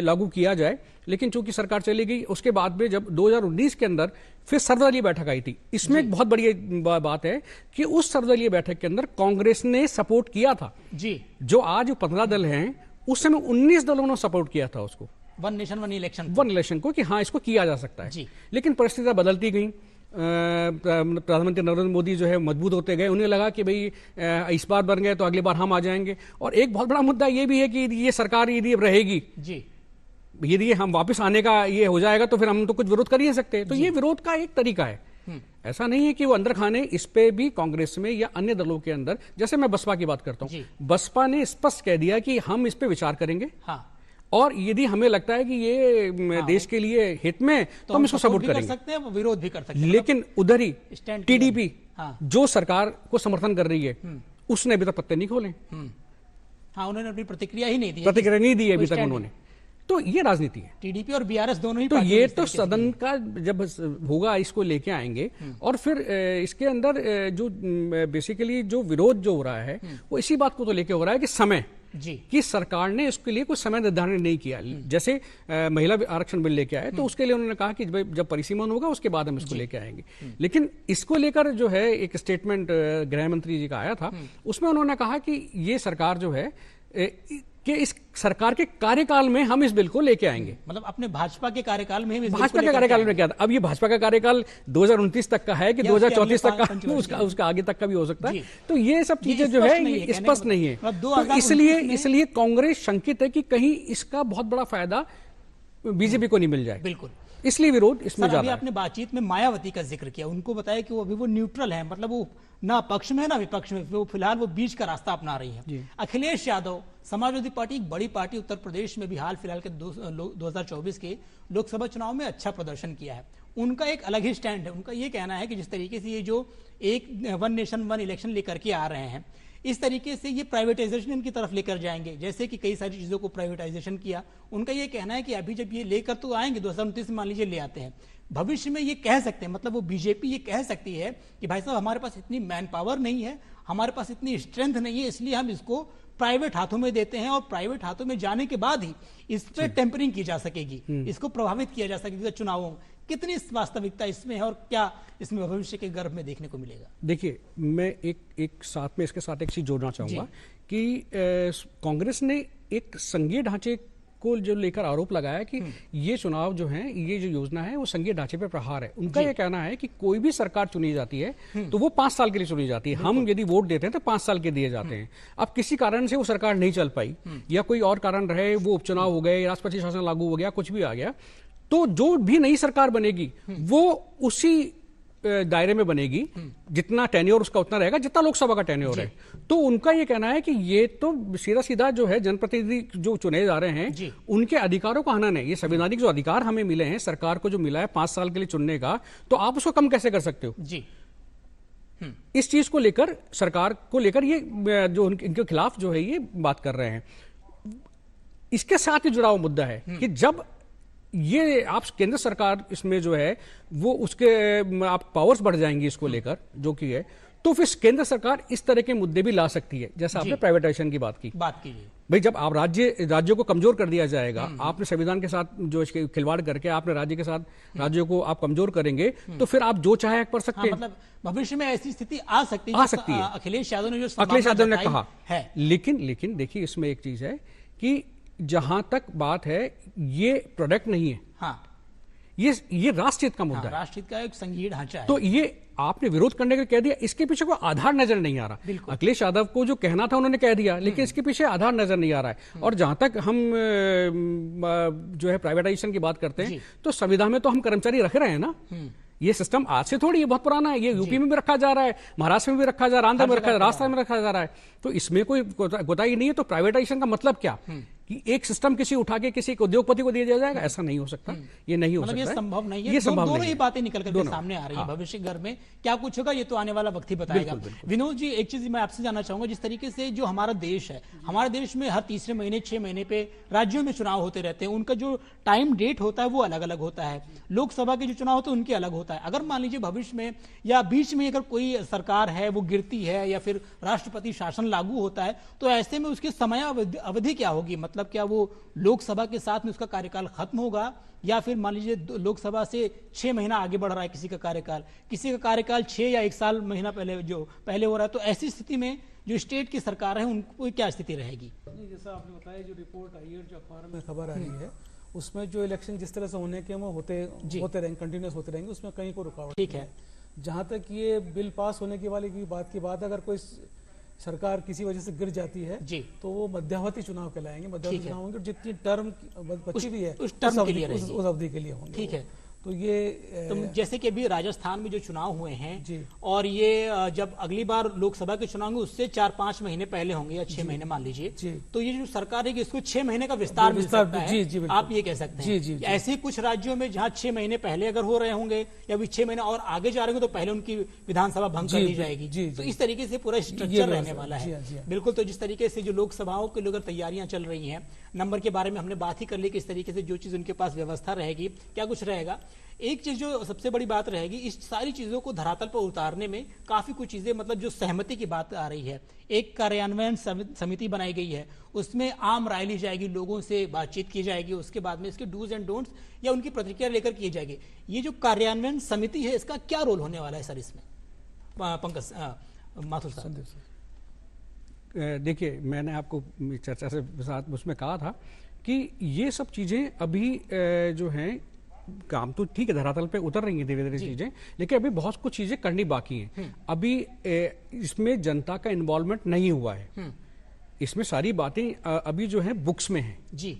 लागू किया जाए, लेकिन चूंकि सरकार चली गई उसके बाद में जब 2019 के अंदर फिर सर्वदलीय बैठक आई थी। इसमें एक बहुत बड़ी बात है कि उस सर्वदलीय बैठक के अंदर कांग्रेस ने सपोर्ट किया था जी, जो आज 15 दल हैं उस समय 19 दलों ने सपोर्ट किया था उसको, वन नेशन वन इलेक्शन को कि हाँ इसको किया जा सकता है। लेकिन परिस्थितियां बदलती गई, प्रधानमंत्री नरेंद्र मोदी जो है मजबूत होते गए, उन्हें लगा कि भाई इस बार बन गए तो अगली बार हम आ जाएंगे। और एक बहुत बड़ा मुद्दा ये भी है कि ये सरकार यदि रहेगी जी, यदि हम वापस आने का ये हो जाएगा तो फिर हम तो कुछ विरोध कर ही नहीं सकते। तो ये विरोध का एक तरीका है, ऐसा नहीं है कि वो अंदर खाने। इस पे भी कांग्रेस में या अन्य दलों के अंदर, जैसे मैं बसपा की बात करता हूं, बसपा ने स्पष्ट कह दिया कि हम इस पे विचार करेंगे, और यदि हमें लगता है कि ये देश के लिए हित में तो हम इसको सपोर्ट करेंगे, सकते हैं, विरोध भी कर सकते हैं। लेकिन उधर ही टीडीपी जो सरकार को समर्थन कर रही है उसने अभी तक पत्ते नहीं खोले, उन्होंने अपनी प्रतिक्रिया ही नहीं दी, अभी तक उन्होंने। तो ये राजनीति है, टीडीपी और बीआरएस दोनों ही। तो ये तो सदन का जब होगा इसको लेके आएंगे, और फिर इसके अंदर जो बेसिकली जो विरोध जो हो रहा है वो इसी बात को तो लेके हो रहा है कि समय कि सरकार ने इसके लिए कोई समय निर्धारण नहीं किया। जैसे महिला आरक्षण बिल लेके आए तो उसके लिए उन्होंने कहा कि जब परिसीमन होगा उसके बाद हम इसको लेके आएंगे। लेकिन इसको लेकर जो है एक स्टेटमेंट गृह मंत्री जी का आया था, उसमें उन्होंने कहा कि ये सरकार जो है कि इस सरकार के कार्यकाल में हम इस बिल को लेके आएंगे, मतलब अपने भाजपा के कार्यकाल में ही, भाजपा के कार्यकाल में क्या था। अब ये भाजपा का कार्यकाल 2029 तक का है कि 2034 तक का, उसका आगे तक का भी हो सकता है। तो ये सब चीजें जो है ये स्पष्ट नहीं है, तो इसलिए कांग्रेस शंकित है कि कहीं इसका बहुत बड़ा फायदा बीजेपी को नहीं मिल जाए, बिल्कुल, इसलिए विरोध इसमें ज्यादा। आपने बातचीत में मायावती का जिक्र किया, उनको बताया कि वो अभी वो न्यूट्रल है, मतलब वो ना पक्ष में ना विपक्ष में, वो फिलहाल वो बीच का रास्ता अपना रही है। अखिलेश यादव, समाजवादी पार्टी एक बड़ी पार्टी, उत्तर प्रदेश में भी हाल फिलहाल के 2024 के लोकसभा चुनाव में अच्छा प्रदर्शन किया है। उनका एक अलग ही स्टैंड है। उनका ये कहना है कि जिस तरीके से ये जो एक वन नेशन वन इलेक्शन लेकर के आ रहे हैं, इस तरीके से ये प्राइवेटाइजेशन की तरफ लेकर जाएंगे, जैसे कि कई सारी चीजों को प्राइवेटाइजेशन किया। उनका ये कहना है कि अभी जब ये लेकर तो आएंगे 2029 में, मान लीजिए ले आते हैं, भविष्य में ये कह सकते हैं, मतलब वो बीजेपी ये कह सकती है कि भाई साहब हमारे पास इतनी मैन पावर नहीं है, हमारे पास इतनी स्ट्रेंथ नहीं है, इसलिए हम इसको प्राइवेट हाथों में देते हैं, और प्राइवेट हाथों में जाने के बाद ही इस पर टेम्परिंग की जा सकेगी, इसको प्रभावित किया जा सकेगा चुनावों। कितनी वास्तविकता इसमें है और क्या इसमें भविष्य के गर्भ में देखने को मिलेगा? देखिए, मैं एक साथ में इसके साथ एक चीज जोड़ना चाहूंगा कि कांग्रेस ने एक संघीय ढांचे को जो लेकर आरोप लगाया कि ये चुनाव जो है, ये जो योजना है वो संघीय ढांचे पे प्रहार है। उनका ये कहना है कि कोई भी सरकार चुनी जाती है तो वो 5 साल के लिए चुनी जाती है। हम यदि वोट देते हैं तो 5 साल के दिए जाते हैं। अब किसी कारण से वो सरकार नहीं चल पाई या कोई और कारण रहे, वो उपचुनाव हो गए, राष्ट्रपति शासन लागू हो गया, कुछ भी आ गया, तो जो भी नई सरकार बनेगी वो उसी दायरे में बनेगी, जितना टेन्योर उसका उतना रहेगा जितना लोकसभा का टेन्योर है। तो उनका ये कहना है कि ये तो सीधा सीधा जो है जनप्रतिनिधि जो चुने जा रहे हैं उनके अधिकारों का हनन है। ये संवैधानिक जो अधिकार हमें मिले हैं, सरकार को जो मिला है 5 साल के लिए चुनने का, तो आप उसको कम कैसे कर सकते हो? जी इस चीज को लेकर, सरकार को लेकर ये जो इनके खिलाफ जो है ये बात कर रहे हैं। इसके साथ ही जुड़ा हुआ मुद्दा है कि जब ये आप केंद्र सरकार इसमें जो है वो उसके आप पावर्स बढ़ जाएंगी इसको लेकर जो कि है, तो फिर केंद्र सरकार इस तरह के मुद्दे भी ला सकती है। जैसा आपने प्राइवेटाइजेशन की बात की भाई, जब आप राज्यों को कमजोर कर दिया जाएगा, आपने संविधान के साथ जो खिलवाड़ करके आपने राज्य के साथ राज्यों को आप कमजोर करेंगे, तो फिर आप जो चाहे कर सकते हैं। मतलब भविष्य में ऐसी स्थिति आ सकती है। अखिलेश यादव ने कहा है। लेकिन देखिए, इसमें एक चीज है कि जहां तक बात है, ये प्रोडक्ट नहीं है। हाँ, ये राष्ट्रहित का मुद्दा है, राष्ट्रहित का एक संघीय ढांचा है। तो ये आपने विरोध करने के लिए कह दिया, इसके पीछे कोई आधार नजर नहीं आ रहा। अखिलेश यादव को जो कहना था उन्होंने कह दिया, लेकिन इसके पीछे आधार नजर नहीं आ रहा है। और जहां तक हम जो है प्राइवेटाइजेशन की बात करते हैं, तो संविधान में तो हम कर्मचारी रख रहे हैं ना। ये सिस्टम आज से थोड़ी, ये बहुत पुराना है। ये यूपी में भी रखा जा रहा है, महाराष्ट्र में भी रखा जा रहा है, आंध्र में रखा जा रहा है, राजस्थान में रखा जा रहा है। तो इसमें कोई कोताही नहीं है। तो प्राइवेटाइजेशन का मतलब क्या कि एक सिस्टम किसी उठा के किसी उद्योगपति को दिया जाएगा? ऐसा नहीं हो सकता, ये नहीं हो सकता, ये संभव नहीं है। ये संभव दोनों ही बातें निकल करके सामने आ रही है। भविष्य घर में क्या कुछ होगा ये तो आने वाला वक्त ही बताएगा। विनोद जी, एक चीज मैं आपसे जानना चाहूंगा, जिस तरीके से जो हमारा देश है, हमारे देश में हर तीसरे महीने 6 महीने पे राज्यों में चुनाव होते रहते हैं। उनका जो टाइम डेट होता है वो अलग अलग होता है। लोकसभा के जो चुनाव होते हैं उनके अलग होता है। अगर मान लीजिए भविष्य में या बीच में अगर कोई सरकार है वो गिरती है या फिर राष्ट्रपति शासन लागू होता है, तो ऐसे में उसकी समय अवधि क्या होगी? मतलब क्या वो लोकसभा के साथ में उसका कार्यकाल खत्म होगा, या फिर मान लीजिए लोकसभा से 6 महीना आगे बढ़ रहा है किसी का कार्यकाल 6 या 1 साल महीना पहले हो रहा है, तो ऐसी स्थिति में जो स्टेट की सरकार है उनको क्या स्थिति रहेगी? जैसा आपने बताया, जो रिपोर्ट आई है, जो अखबार में खबर आ रही है, उसमें जो इलेक्शन जिस तरह से होने के वो होते रहेंगे, कंटिन्यूस होते रहेंगे, उसमें कहीं कोई रुकावट ठीक है। जहां तक ये बिल पास होने की वाली बात की बात, अगर कोई सरकार किसी वजह से गिर जाती है तो वो मध्यावधि चुनाव कहलाएंगे। मध्यावधि चुनाव होंगे, जितनी टर्म बची भी है उस अवधि के लिए होंगे। ठीक है। तो ये तो जैसे कि अभी राजस्थान में जो चुनाव हुए हैं, और ये जब अगली बार लोकसभा के चुनाव होंगे उससे 4-5 महीने पहले होंगे या 6 महीने मान लीजिए, तो ये जो सरकार है कि इसको 6 महीने का विस्तार मिल सकता है। आप ये कह सकते हैं। ऐसे कुछ राज्यों में जहां 6 महीने पहले अगर हो रहे होंगे या 6 महीने और आगे जा रहे होंगे, तो पहले उनकी विधानसभा भंग कर दी जाएगी। तो इस तरीके से पूरा स्ट्रक्चर रहने वाला है। बिल्कुल। तो जिस तरीके से जो लोकसभाओं के लेकर तैयारियां चल रही हैं, नंबर के बारे में हमने बात ही कर ली कि इस तरीके से जो चीज उनके पास व्यवस्था रहेगी, क्या कुछ रहेगा। एक चीज जो सबसे बड़ी बात रहेगी, इस सारी चीजों को धरातल पर उतारने में काफी कुछ चीजें, मतलब जो सहमति की बात आ रही है। एक कार्यान्वयन समिति बनाई गई है, उसमें आम राय ली जाएगी, लोगों से बातचीत की जाएगी, उसके बाद में इसके डूज एंड डोंट्स या उनकी प्रतिक्रिया लेकर किए जाएंगे। ये जो कार्यान्वयन समिति है, इसका क्या रोल होने वाला है सर इसमें? पंकज माथुर साहब। देखिए, मैंने आपको चर्चा से साथ उसमें कहा था कि ये सब चीजें अभी जो हैं, काम तो ठीक है, धरातल पे उतर रही हैं धीरे धीरे चीजें, लेकिन अभी बहुत कुछ चीजें करनी बाकी हैं। अभी इसमें जनता का इन्वॉल्वमेंट नहीं हुआ है। इसमें सारी बातें अभी जो है बुक्स में है जी।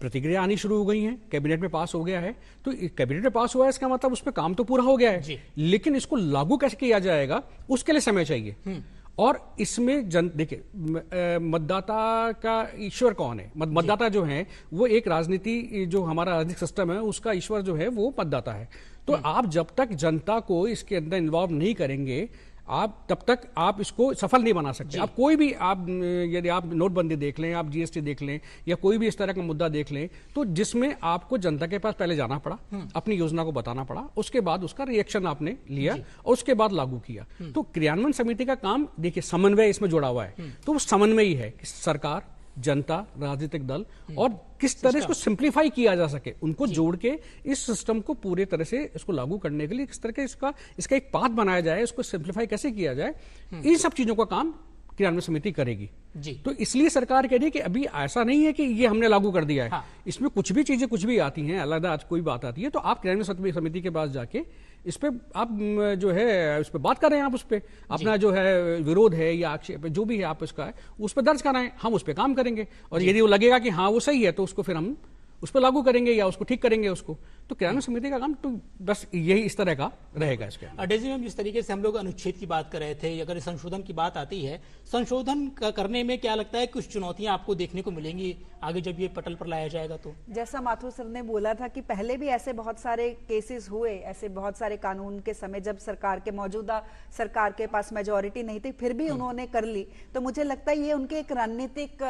प्रतिक्रिया आनी शुरू हो गई है, कैबिनेट में पास हो गया है, तो कैबिनेट में पास हुआ है, इसका मतलब उस पर काम तो पूरा हो गया है, लेकिन इसको लागू कैसे किया जाएगा उसके लिए समय चाहिए। और इसमें देखिए, मतदाता का ईश्वर कौन है? मतदाता जो है वो एक राजनीति, जो हमारा राजनीतिक सिस्टम है उसका ईश्वर जो है वो मतदाता है। तो आप जब तक जनता को इसके अंदर इन्वॉल्व नहीं करेंगे, आप तब तक आप इसको सफल नहीं बना सकते। आप कोई भी, आप यदि आप नोटबंदी देख लें, आप जीएसटी देख लें, या कोई भी इस तरह का मुद्दा देख लें, तो जिसमें आपको जनता के पास पहले जाना पड़ा, अपनी योजना को बताना पड़ा, उसके बाद उसका रिएक्शन आपने लिया और उसके बाद लागू किया। तो क्रियान्वयन समिति का काम देखिए, समन्वय इसमें जुड़ा हुआ है। तो वो समन्वय ही है कि सरकार जनता, राजनीतिक दल, और किस तरह इसको सिंप्लीफाई किया जा सके, उनको जोड़ के इस सिस्टम को पूरे तरह से इसको लागू करने के लिए किस तरह के इसका एक पाथ बनाया जाए, इसको सिंप्लीफाई कैसे किया जाए, इन सब चीजों का काम क्रियान्वयन समिति करेगी जी। तो इसलिए सरकार कह रही है कि अभी ऐसा नहीं है कि ये हमने लागू कर दिया है। हाँ। इसमें कुछ भी चीजें कुछ भी आती हैं, अलग आज कोई बात आती है तो आप क्रियान्वयन समिति के पास जाके इस पे आप जो है उस पर बात करें, आप उस पर अपना जो है विरोध है या आक्षेप जो भी है आप इसका है उस पर दर्ज कराएं, हम उस पर काम करेंगे और यदि वो लगेगा कि हाँ वो सही है तो उसको फिर हम उस पर लागू करेंगे या उसको ठीक करेंगे उसको। तो क्रियान्वयन समिति का काम तो बस यही इस तरह का रहेगा। इसके डेजी मैम, जिस तरीके से हम लोग अनुच्छेद की बात कर रहे थे, अगर संशोधन की बात आती है, संशोधन करने में क्या लगता है कुछ चुनौतियां आपको देखने को मिलेंगी आगे जब ये पटल पर लाया जाएगा? तो जैसा माथुर सर ने बोला था कि पहले भी ऐसे बहुत सारे केसेस हुए, ऐसे बहुत सारे कानून के समय जब सरकार के मौजूदा सरकार के पास मेजोरिटी नहीं थी फिर भी उन्होंने कर ली, तो मुझे लगता है ये उनके एक रणनीतिक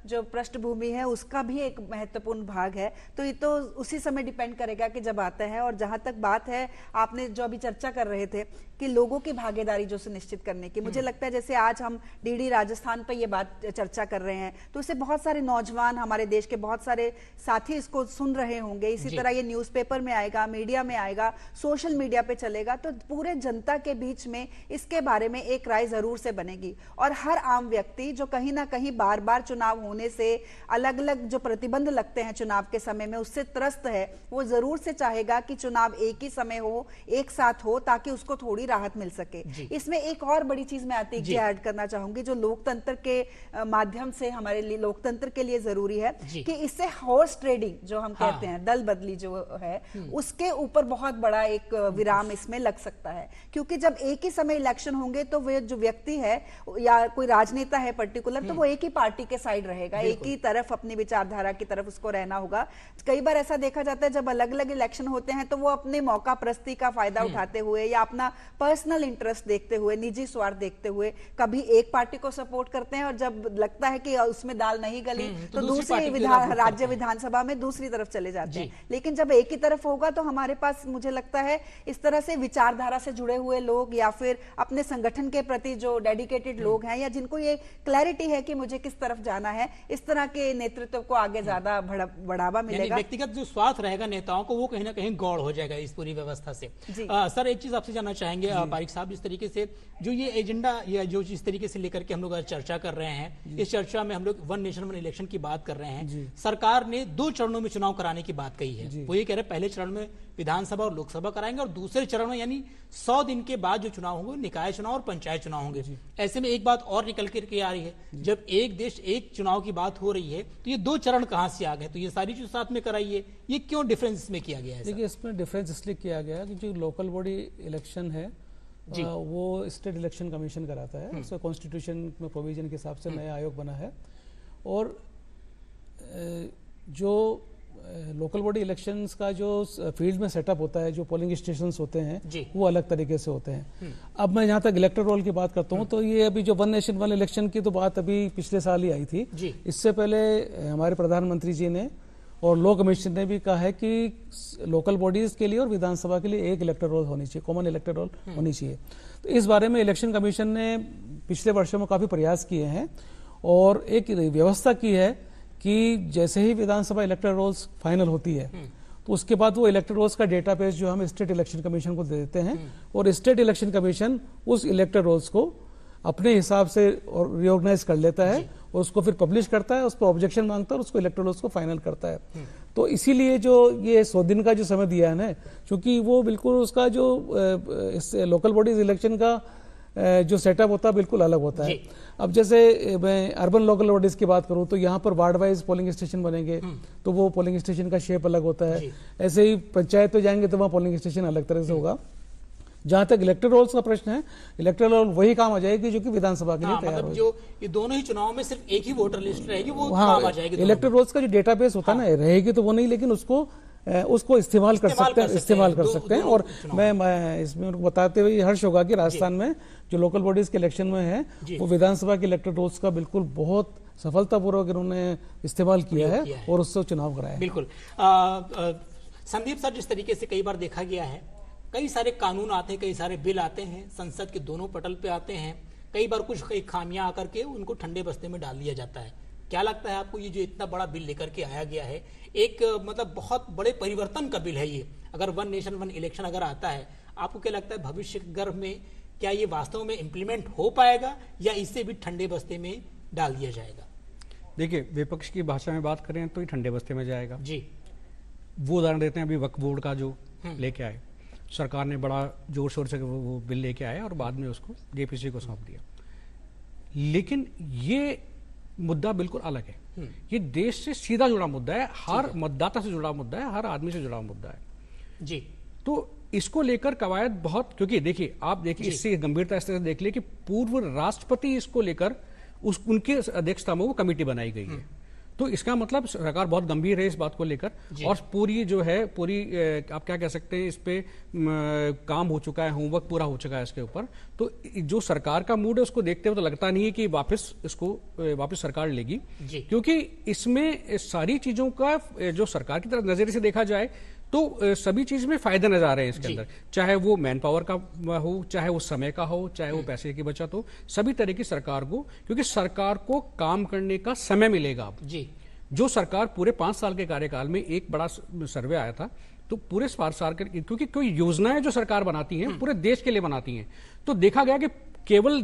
जो पृष्ठभूमि है उसका भी एक महत्वपूर्ण भाग है। तो ये तो उसी समय डिपेंड करेगा कि जब आता है। और जहां तक बात है, आपने जो अभी चर्चा कर रहे थे कि लोगों की भागीदारी जो सुनिश्चित करने की, मुझे लगता है जैसे आज हम डीडी राजस्थान पर ये बात चर्चा कर रहे हैं तो इससे बहुत सारे नौजवान, हमारे देश के बहुत सारे साथी इसको सुन रहे होंगे। इसी तरह ये न्यूज़पेपर में आएगा, मीडिया में आएगा, सोशल मीडिया पे चलेगा, तो पूरे जनता के बीच में इसके बारे में एक राय जरूर से बनेगी। और हर आम व्यक्ति जो कहीं ना कहीं बार बार चुनाव होने से अलग अलग जो प्रतिबंध लगते हैं चुनाव के समय में उससे त्रस्त है, वो जरूर से चाहेगा कि चुनाव एक ही समय हो, एक साथ हो, ताकि उसको थोड़ी राहत मिल सके। इसमें एक और बड़ी चीज मैं आती है ऐड करना चाहूंगी जो लोकतंत्र के माध्यम से हमारे लिए, लोकतंत्र के लिए जरूरी है कि इससे हॉर्स ट्रेडिंग जो हम कहते हैं, दल बदली जो है, उसके ऊपर बहुत बड़ा एक विराम इसमें लग सकता है। क्योंकि जब एक ही समय इलेक्शन होंगे तो वे जो व्यक्ति है या कोई राजनेता है पर्टिकुलर, तो वो एक ही पार्टी के साइड रहेगा, एक ही तरफ अपनी विचारधारा की तरफ उसको रहना होगा। कई बार ऐसा देखा जाता है जब अलग अलग इलेक्शन होते हैं तो वो अपने मौका प्रस्ती का फायदा उठाते हुए या अपना पर्सनल इंटरेस्ट देखते हुए, निजी स्वार्थ देखते हुए कभी एक पार्टी को सपोर्ट करते हैं और जब लगता है कि उसमें दाल नहीं गली तो दूसरी राज्य विधानसभा में दूसरी तरफ चले जाते हैं। लेकिन जब एक ही तरफ होगा तो हमारे पास, मुझे लगता है, इस तरह से विचारधारा से जुड़े हुए लोग या फिर अपने संगठन के प्रति जो डेडिकेटेड लोग हैं या जिनको ये क्लैरिटी है कि मुझे किस तरफ जाना है, इस तरह के नेतृत्व को आगे ज्यादा बढ़ावा मिलेगा। व्यक्तिगत जो स्वार्थ रहेगा नेताओं को वो कहीं ना कहीं गौड़ हो जाएगा इस पूरी व्यवस्था से। सर, एक चीज आपसे जानना चाहेंगे पारिक साहब, जिस तरीके से जो ये एजेंडा या जो जिस तरीके से लेकर के हम लोग चर्चा कर रहे हैं, इस चर्चा में हम लोग वन नेशन वन इलेक्शन की बात कर रहे हैं। सरकार ने 2 चरणों में चुनाव कराने की बात कही है। वो ये कह रहे हैं पहले चरण में विधानसभा और लोकसभा कराएंगे और दूसरे चरण में यानी 100 दिन के बाद जो चुनाव होंगे निकाय चुनाव और पंचायत चुनाव होंगे। ऐसे में एक बात और निकल करके आ रही है, जब एक देश एक चुनाव की बात हो रही है तो ये 2 चरण कहां से आ गए? तो ये सारी चीज साथ में कराइए, ये क्यों डिफरेंस इसमें किया गया है? देखिए, इसमें डिफरेंस इसलिए किया गया कि जो लोकल बॉडी इलेक्शन है वो स्टेट इलेक्शन कमीशन कराता है। उसका कॉन्स्टिट्यूशन में प्रोविजन के हिसाब से नया आयोग बना है। और जो लोकल बॉडी इलेक्शंस का जो फील्ड में सेटअप होता है, जो पोलिंग स्टेशंस होते हैं, वो अलग तरीके से होते हैं। अब मैं यहाँ तक इलेक्टर रोल की बात करता हूँ तो ये अभी जो वन नेशन वन इलेक्शन की तो बात अभी पिछले साल ही आई थी। इससे पहले हमारे प्रधानमंत्री जी ने और लॉ कमीशन ने भी कहा है कि लोकल बॉडीज के लिए और विधानसभा के लिए एक इलेक्टर रोल होनी चाहिए, कॉमन इलेक्टर रोल होनी चाहिए। तो इस बारे में इलेक्शन कमीशन ने पिछले वर्षों में काफी प्रयास किए हैं और एक व्यवस्था की है कि जैसे ही विधानसभा इलेक्टर रोल्स फाइनल होती है तो उसके बाद वो इलेक्टर रोल्स का डेटाबेस जो हम स्टेट इलेक्शन कमीशन को दे देते हैं और स्टेट इलेक्शन कमीशन उस इलेक्टर रोल्स को अपने हिसाब से रिऑर्गेनाइज कर लेता है और उसको फिर पब्लिश करता है, उस पर ऑब्जेक्शन मांगता है और उसको इलेक्टर रोल्स को फाइनल करता है। तो इसीलिए जो ये 100 दिन का जो समय दिया है ना, क्योंकि वो बिल्कुल उसका जो लोकल बॉडीज इलेक्शन का जो सेटअप होता है बिल्कुल अलग होता है। अब जैसे मैं अर्बन लोकल बॉडीज की बात करूं तो यहाँ पर वार्ड वाइज पोलिंग स्टेशन बनेंगे तो वो पोलिंग स्टेशन का शेप अलग होता है। ऐसे ही पंचायत पे जाएंगे तो वहाँ पोलिंग स्टेशन अलग तरह से होगा। जहां तक इलेक्टोरल रोल्स का प्रश्न है, इलेक्टोरल रोल वही काम आ जाएगी जो कि विधानसभा के लिए तैयार हो। जो ये दोनों ही चुनाव में सिर्फ एक ही वोटर लिस्ट रहेगी, वो काम आ जाएगी। इलेक्टोरल रोल्स का जो डेटाबेस होता है ना, रहेगी तो वो नहीं, लेकिन उसको इस्तेमाल कर सकते हैं। और मैं इसमें उनको बताते हुए हर्ष होगा कि राजस्थान में जो लोकल बॉडीज के इलेक्शन में है वो विधानसभा के इलेक्टोरल रोल्स का बिल्कुल बहुत सफलतापूर्वक इन्होंने इस्तेमाल किया है और उससे चुनाव कराया। बिल्कुल। संदीप सर, जिस तरीके से कई बार देखा गया है, कई सारे कानून आते हैं, कई सारे बिल आते हैं, संसद के दोनों पटल पे आते हैं, कई बार कुछ खामियां आकर के उनको ठंडे बस्ते में डाल दिया जाता है। क्या लगता है आपको ये जो इतना बड़ा बिल लेकर के आया गया है, एक मतलब बहुत बड़े परिवर्तन का बिल है ये, अगर वन नेशन वन इलेक्शन अगर आता है, आपको क्या लगता है भविष्य के गर्भ में क्या ये वास्तव में इंप्लीमेंट हो पाएगा या इससे भी ठंडे बस्ते में डाल दिया जाएगा? देखिए, विपक्ष की भाषा में बात करें तो ये ठंडे बस्ते में जाएगा जी। वो उदाहरण देते हैं अभी वक्फ बोर्ड का जो लेके आए, सरकार ने बड़ा जोर शोर से वो बिल लेके आया और बाद में उसको जेपीसी को सौंप दिया। लेकिन ये मुद्दा बिल्कुल अलग है, ये देश से सीधा जुड़ा मुद्दा है, हर मतदाता से जुड़ा मुद्दा है, हर आदमी से जुड़ा मुद्दा है जी। तो इसको लेकर कवायद बहुत, क्योंकि देखिए आप देखिए इससे गंभीरता से देख ले कि पूर्व राष्ट्रपति इसको लेकर उनके अध्यक्षता में वो कमेटी बनाई गई है, तो इसका मतलब सरकार बहुत गंभीर है इस बात को लेकर, और पूरी जो है पूरी आप क्या कह सकते हैं, इस पे काम हो चुका है, होमवर्क पूरा हो चुका है इसके ऊपर। तो जो सरकार का मूड है उसको देखते हुए तो लगता नहीं है कि वापस सरकार लेगी, क्योंकि इसमें सारी चीजों का जो सरकार की तरफ नजरिए से देखा जाए तो सभी चीज में फायदे नजर आ रहे हैं इसके अंदर, चाहे वो मैन पावर का हो, चाहे वो समय का हो, चाहे वो पैसे की बचत हो, सभी तरह की सरकार को, क्योंकि सरकार को काम करने का समय मिलेगा अब जी। जो सरकार पूरे 5 साल के कार्यकाल में, एक बड़ा सर्वे आया था, तो पूरे 5 साल के, क्योंकि कोई योजनाएं जो सरकार बनाती हैं पूरे देश के लिए बनाती हैं, तो देखा गया कि केवल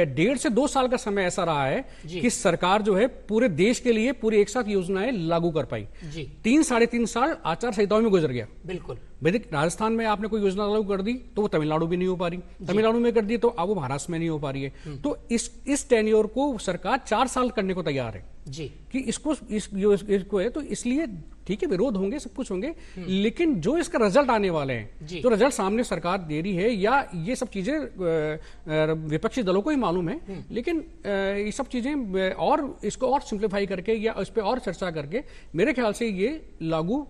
1.5 से 2 साल का समय ऐसा रहा है कि सरकार जो है पूरे देश के लिए पूरी एक साथ योजनाएं लागू कर पाई। 3-3.5 साल आचार संहिताओं में गुजर गया। बिल्कुल। राजस्थान में आपने कोई योजना लागू कर दी तो वो तमिलनाडु भी नहीं हो पा रही, तमिलनाडु में कर दी तो अब वो महाराष्ट्र में नहीं हो पा रही है। तो इस टेन्योर को सरकार 4 साल करने को तैयार है जी, कि इसको है, तो इसलिए ठीक है विरोध होंगे, सब कुछ होंगे, लेकिन जो इसका रिजल्ट आने वाले हैं, जो रिजल्ट सामने सरकार दे रही है, या ये सब चीजें विपक्षी दलों को ही मालूम है, लेकिन ये सब चीजें और इसको और सिंप्लीफाई करके या इस पर और चर्चा करके मेरे ख्याल से ये लागू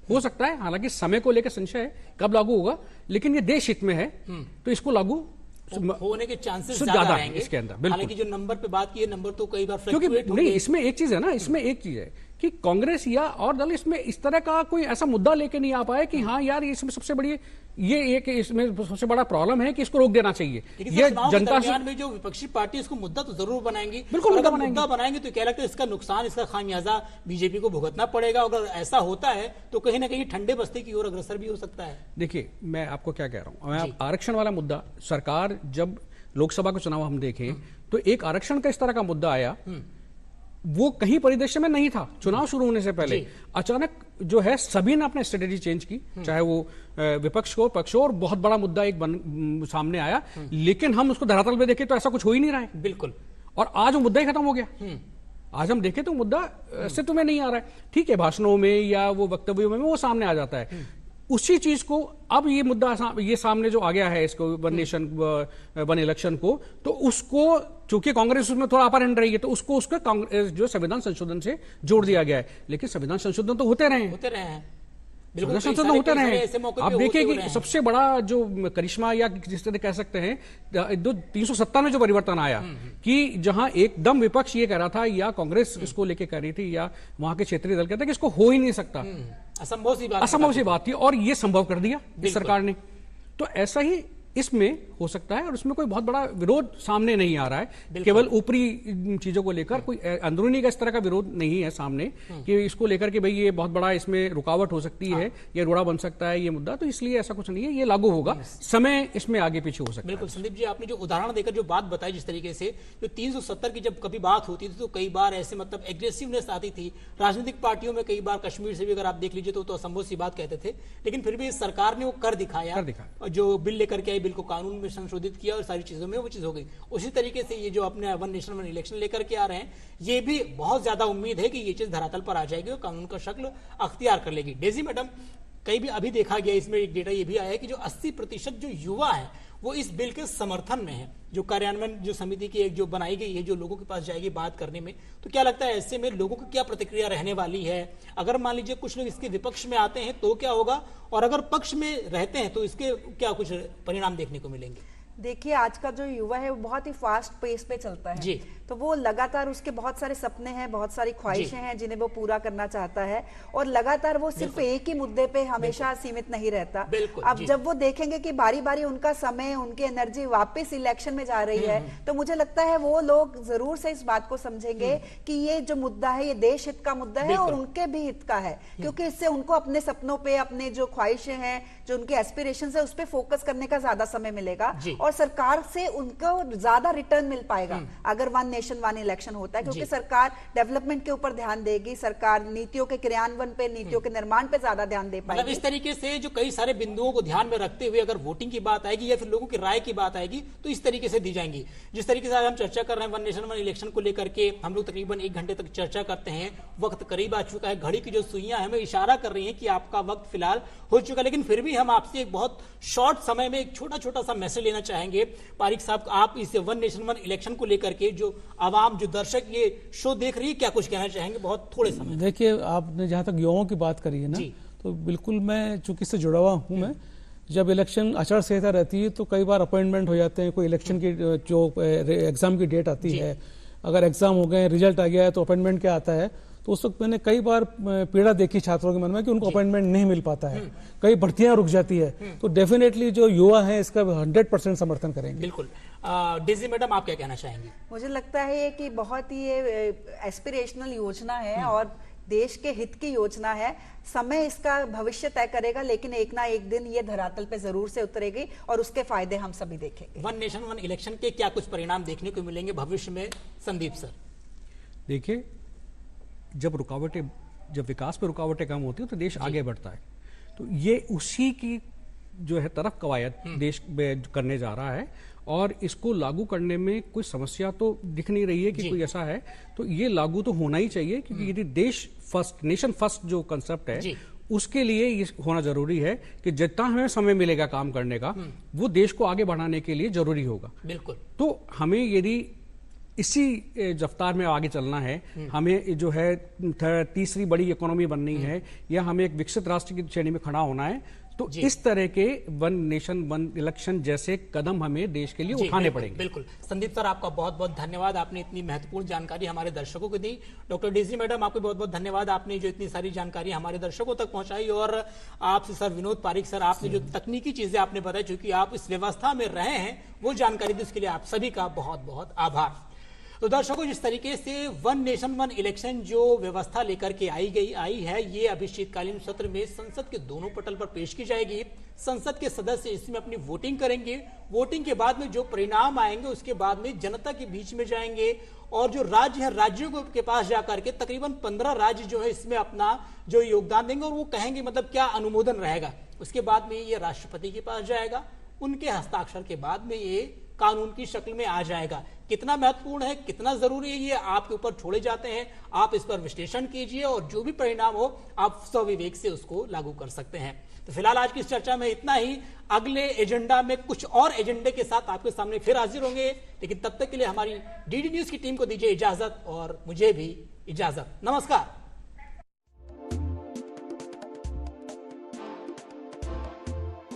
हो सकता है। हालांकि समय को लेकर संशय है कब लागू होगा, लेकिन ये देश हित में है तो इसको लागू होने के चांसेस ज्यादा हैं इसके अंदर। हालांकि जो नंबर पे बात की है, नंबर तो कई बार क्योंकि नहीं, इसमें एक चीज है ना, इसमें एक चीज है कि कांग्रेस या और दल इसमें इस तरह का कोई ऐसा मुद्दा लेके नहीं आ पाए कि हाँ यार इसमें सबसे बड़ी ये एक इसमें सबसे बड़ा प्रॉब्लम है कि इसको रोक देना चाहिए। ये जनता में जो विपक्षी पार्टी इसको मुद्दा तो जरूर बनाएंगी, बिल्कुल मुद्दा बनाएंगे तो क्या लगता है इसका नुकसान, इसका खामियाजा बीजेपी को भुगतना पड़ेगा। अगर ऐसा होता है तो कहीं ना कहीं ठंडे बस्ते की ओर अग्रसर भी हो सकता है। देखिए मैं आपको क्या कह रहा हूँ, आरक्षण वाला मुद्दा, सरकार जब लोकसभा के चुनाव हम देखें तो एक आरक्षण का इस तरह का मुद्दा आया, वो कहीं परिदृश्य में नहीं था चुनाव शुरू होने से पहले, अचानक जो है सभी ने अपने स्ट्रेटेजी चेंज की, चाहे वो विपक्ष को पक्ष हो, और बहुत बड़ा मुद्दा एक सामने आया, लेकिन हम उसको धरातल पे देखें तो ऐसा कुछ हो ही नहीं रहा है। बिल्कुल। और आज वो मुद्दा ही खत्म हो गया। आज हम देखें तो मुद्दा अस्तित्व में नहीं आ रहा है। ठीक है, भाषणों में या वो वक्तव्यों में वो सामने आ जाता है, उसी चीज को अब ये मुद्दा ये सामने जो आ गया है, इसको वन नेशन वन इलेक्शन को, तो उसको चूंकि कांग्रेस उसमें थोड़ा अपहरण रही है तो उसको कांग्रेस जो संविधान संशोधन से जोड़ दिया गया है। लेकिन संविधान संशोधन तो होते रहे हैं, बिल्कुल संशोधन होते रहे हैं। आप देखिए कि सबसे बड़ा जो करिश्मा या जिस तरह कह सकते हैं 370 में जो परिवर्तन आया, कि जहां एकदम विपक्ष ये कह रहा था या कांग्रेस इसको लेके कह रही थी या वहां के क्षेत्रीय दल कहते कि इसको हो ही नहीं सकता, असंभव सी बात थी, और ये संभव कर दिया इस सरकार ने। तो ऐसा ही इसमें हो सकता है, और इसमें कोई बहुत बड़ा विरोध सामने नहीं आ रहा है, केवल ऊपरी चीजों को लेकर, कोई अंदरूनी का इस तरह का विरोध नहीं है सामने कि इसको लेकर कि भाई ये बहुत बड़ा इसमें रुकावट हो सकती है या रोड़ा बन सकता है ये मुद्दा, तो इसलिए ऐसा कुछ नहीं है, ये लागू होगा, समय इसमें आगे पीछे हो सकता है। बिल्कुल संदीप जी, आपने जो उदाहरण देकर जो बात बताई, जिस तरीके से जो 370 की जब कभी बात होती थी तो कई बार ऐसे मतलब एग्रेसिवनेस आती थी राजनीतिक पार्टियों में, कई बार कश्मीर से भी अगर आप देख लीजिए तो असंभव सी बात कहते थे, लेकिन फिर भी सरकार ने वो कर दिखाया, जो बिल लेकर के आई, बिल को कानून में संशोधित किया और सारी चीजों में वो चीज हो गई। उसी तरीके से ये जो अपने वन नेशन वन इलेक्शन लेकर के आ रहे हैं, ये भी बहुत ज्यादा उम्मीद है कि ये चीज धरातल पर आ जाएगी और कानून का शक्ल अख्तियार कर लेगी। डेजी मैडम, कई भी अभी देखा गया, इसमें एक डेटा ये भी आया है कि जो 80% जो युवा है वो इस बिल के समर्थन में है, जो कार्यान्वयन जो समिति की एक जो बनाई गई है, जो लोगों के पास जाएगी बात करने में। तो क्या लगता है ऐसे में लोगों की क्या प्रतिक्रिया रहने वाली है? अगर मान लीजिए कुछ लोग इसके विपक्ष में आते हैं तो क्या होगा, और अगर पक्ष में रहते हैं तो इसके क्या कुछ परिणाम देखने को मिलेंगे? देखिए, आज का जो युवा है वो बहुत ही फास्ट पेस पे चलता है, तो वो लगातार उसके बहुत सारे सपने हैं, बहुत सारी ख्वाहिशें हैं जिन्हें वो पूरा करना चाहता है, और लगातार वो सिर्फ एक ही मुद्दे पे हमेशा सीमित नहीं रहता। अब जब वो देखेंगे कि बारी बारी उनका समय, उनकी एनर्जी वापस इलेक्शन में जा रही है, तो मुझे लगता है वो लोग जरूर से इस बात को समझेंगे कि ये जो मुद्दा है ये देश हित का मुद्दा है और उनके भी हित का है, क्योंकि इससे उनको अपने सपनों पे, अपने जो ख्वाहिशें हैं, जो उनके एस्पिरेशंस है, उस पे फोकस करने का ज्यादा समय मिलेगा और सरकार से उनको ज्यादा रिटर्न मिल पाएगा अगर वन नेशन वन इलेक्शन होता है, क्योंकि सरकार डेवलपमेंट के ऊपर ध्यान देगी, सरकार नीतियों के क्रियान्वयन पे, नीतियों के निर्माण पे ज्यादा ध्यान दे पाएगी। मतलब इस तरीके से जो कई सारे बिंदुओं को ध्यान में रखते हुए अगर वोटिंग की बात आएगी या फिर लोगों की राय की बात आएगी तो इस तरीके से दी जाएंगी। जिस तरीके से आज हम चर्चा कर रहे हैं वन नेशन वन इलेक्शन को लेकर के, हम लोग तकरीबन 1 घंटे तक चर्चा करते हैं, वक्त करीब आ चुका है, घड़ी की जो सुइयां हमें इशारा कर रही हैं कि आपका वक्त फिलहाल हो चुका, लेकिन फिर भी हम आपसे एक बहुत शॉर्ट समय में एक छोटा छोटा सा मैसेज लेना चाहेंगे। पारिक साहब, आप इस वन नेशन वन इलेक्शन को लेकर के जो आवाम, जो दर्शक ये शो देख रही है, क्या कुछ कहना चाहेंगे बहुत थोड़े समय? देखिए, आपने जहां तक युवाओं की बात करी है ना, तो बिल्कुल मैं चूंकि इससे जुड़ा हुआ हूं, मैं जब इलेक्शन आचार संहिता रहती है तो कई बार अपॉइंटमेंट हो जाते हैं, कोई इलेक्शन की जो एग्जाम की डेट आती है, अगर एग्जाम हो गए, रिजल्ट आ गया है तो अपॉइंटमेंट क्या आता है, तो उस वक्त मैंने कई बार पीड़ा देखी छात्रों के मन में कि उनको अपॉइंटमेंट नहीं मिल पाता है, कई भर्तियां रुक जाती है। तो डेफिनेटली जो युवा है इसका 100% समर्थन करेंगे। बिल्कुल। डेजी मैडम, आप क्या कहना चाहेंगी? मुझे लगता है कि बहुत ही एस्पिरेशनल योजना है और देश के हित की योजना है। समय इसका भविष्य तय करेगा, लेकिन एक ना एक दिन ये धरातल पे जरूर से उतरेगी और उसके फायदे हम सभी देखेंगे। वन नेशन वन इलेक्शन के क्या कुछ परिणाम देखने को मिलेंगे भविष्य में, संदीप सर? देखिए, जब विकास पे रुकावटें कम होती है तो देश आगे बढ़ता है, तो ये उसी की जो है तरफ कवायद देश में करने जा रहा है और इसको लागू करने में कोई समस्या तो दिख नहीं रही है कि कोई ऐसा है, तो ये लागू तो होना ही चाहिए, क्योंकि यदि देश फर्स्ट, नेशन फर्स्ट जो कंसेप्ट है उसके लिए ये होना जरूरी है कि जितना हमें समय मिलेगा काम करने का वो देश को आगे बढ़ाने के लिए जरूरी होगा। बिल्कुल। तो हमें यदि इसी रफ्तार में आगे चलना है, हमें जो है तीसरी बड़ी इकोनॉमी बननी है या हमें एक विकसित राष्ट्र की श्रेणी में खड़ा होना है, तो इस तरह के वन नेशन वन इलेक्शन जैसे कदम हमें देश के लिए उठाने पड़ेंगे। बिल्कुल। संदीप सर, आपका बहुत बहुत धन्यवाद, आपने इतनी महत्वपूर्ण जानकारी हमारे दर्शकों को दी। डॉक्टर डेजी मैडम, आपको बहुत बहुत धन्यवाद, आपने जो इतनी सारी जानकारी हमारे दर्शकों तक पहुंचाई। और आपसे सर विनोद पारिक सर, आपने जो तकनीकी चीजें आपने बताई, चूंकि आप इस व्यवस्था में रहे हैं, वो जानकारी दी, उसके लिए आप सभी का बहुत बहुत आभार। तो दर्शकों, जिस तरीके से वन नेशन वन इलेक्शन जो व्यवस्था लेकर के आई है, ये अभी शीतकालीन सत्र में संसद के दोनों पटल पर पेश की जाएगी। संसद के सदस्य इसमें अपनी वोटिंग करेंगे, वोटिंग के बाद में जो परिणाम आएंगे उसके बाद में जनता के बीच में जाएंगे और जो राज्य है, राज्यों के पास जाकर के तकरीबन 15 राज्य जो है इसमें अपना जो योगदान देंगे और वो कहेंगे मतलब क्या अनुमोदन रहेगा। उसके बाद में ये राष्ट्रपति के पास जाएगा, उनके हस्ताक्षर के बाद में ये कानून की शक्ल में आ जाएगा। कितना महत्वपूर्ण है, कितना जरूरी है, ये आपके ऊपर छोड़े जाते हैं। आप इस पर विश्लेषण कीजिए और जो भी परिणाम हो आप स्वविवेक से उसको लागू कर सकते हैं। तो फिलहाल आज की इस चर्चा में इतना ही। अगले एजेंडा में कुछ और एजेंडे के साथ आपके सामने फिर हाजिर होंगे, लेकिन तब तक के लिए हमारी डीडी न्यूज की टीम को दीजिए इजाजत और मुझे भी इजाजत। नमस्कार।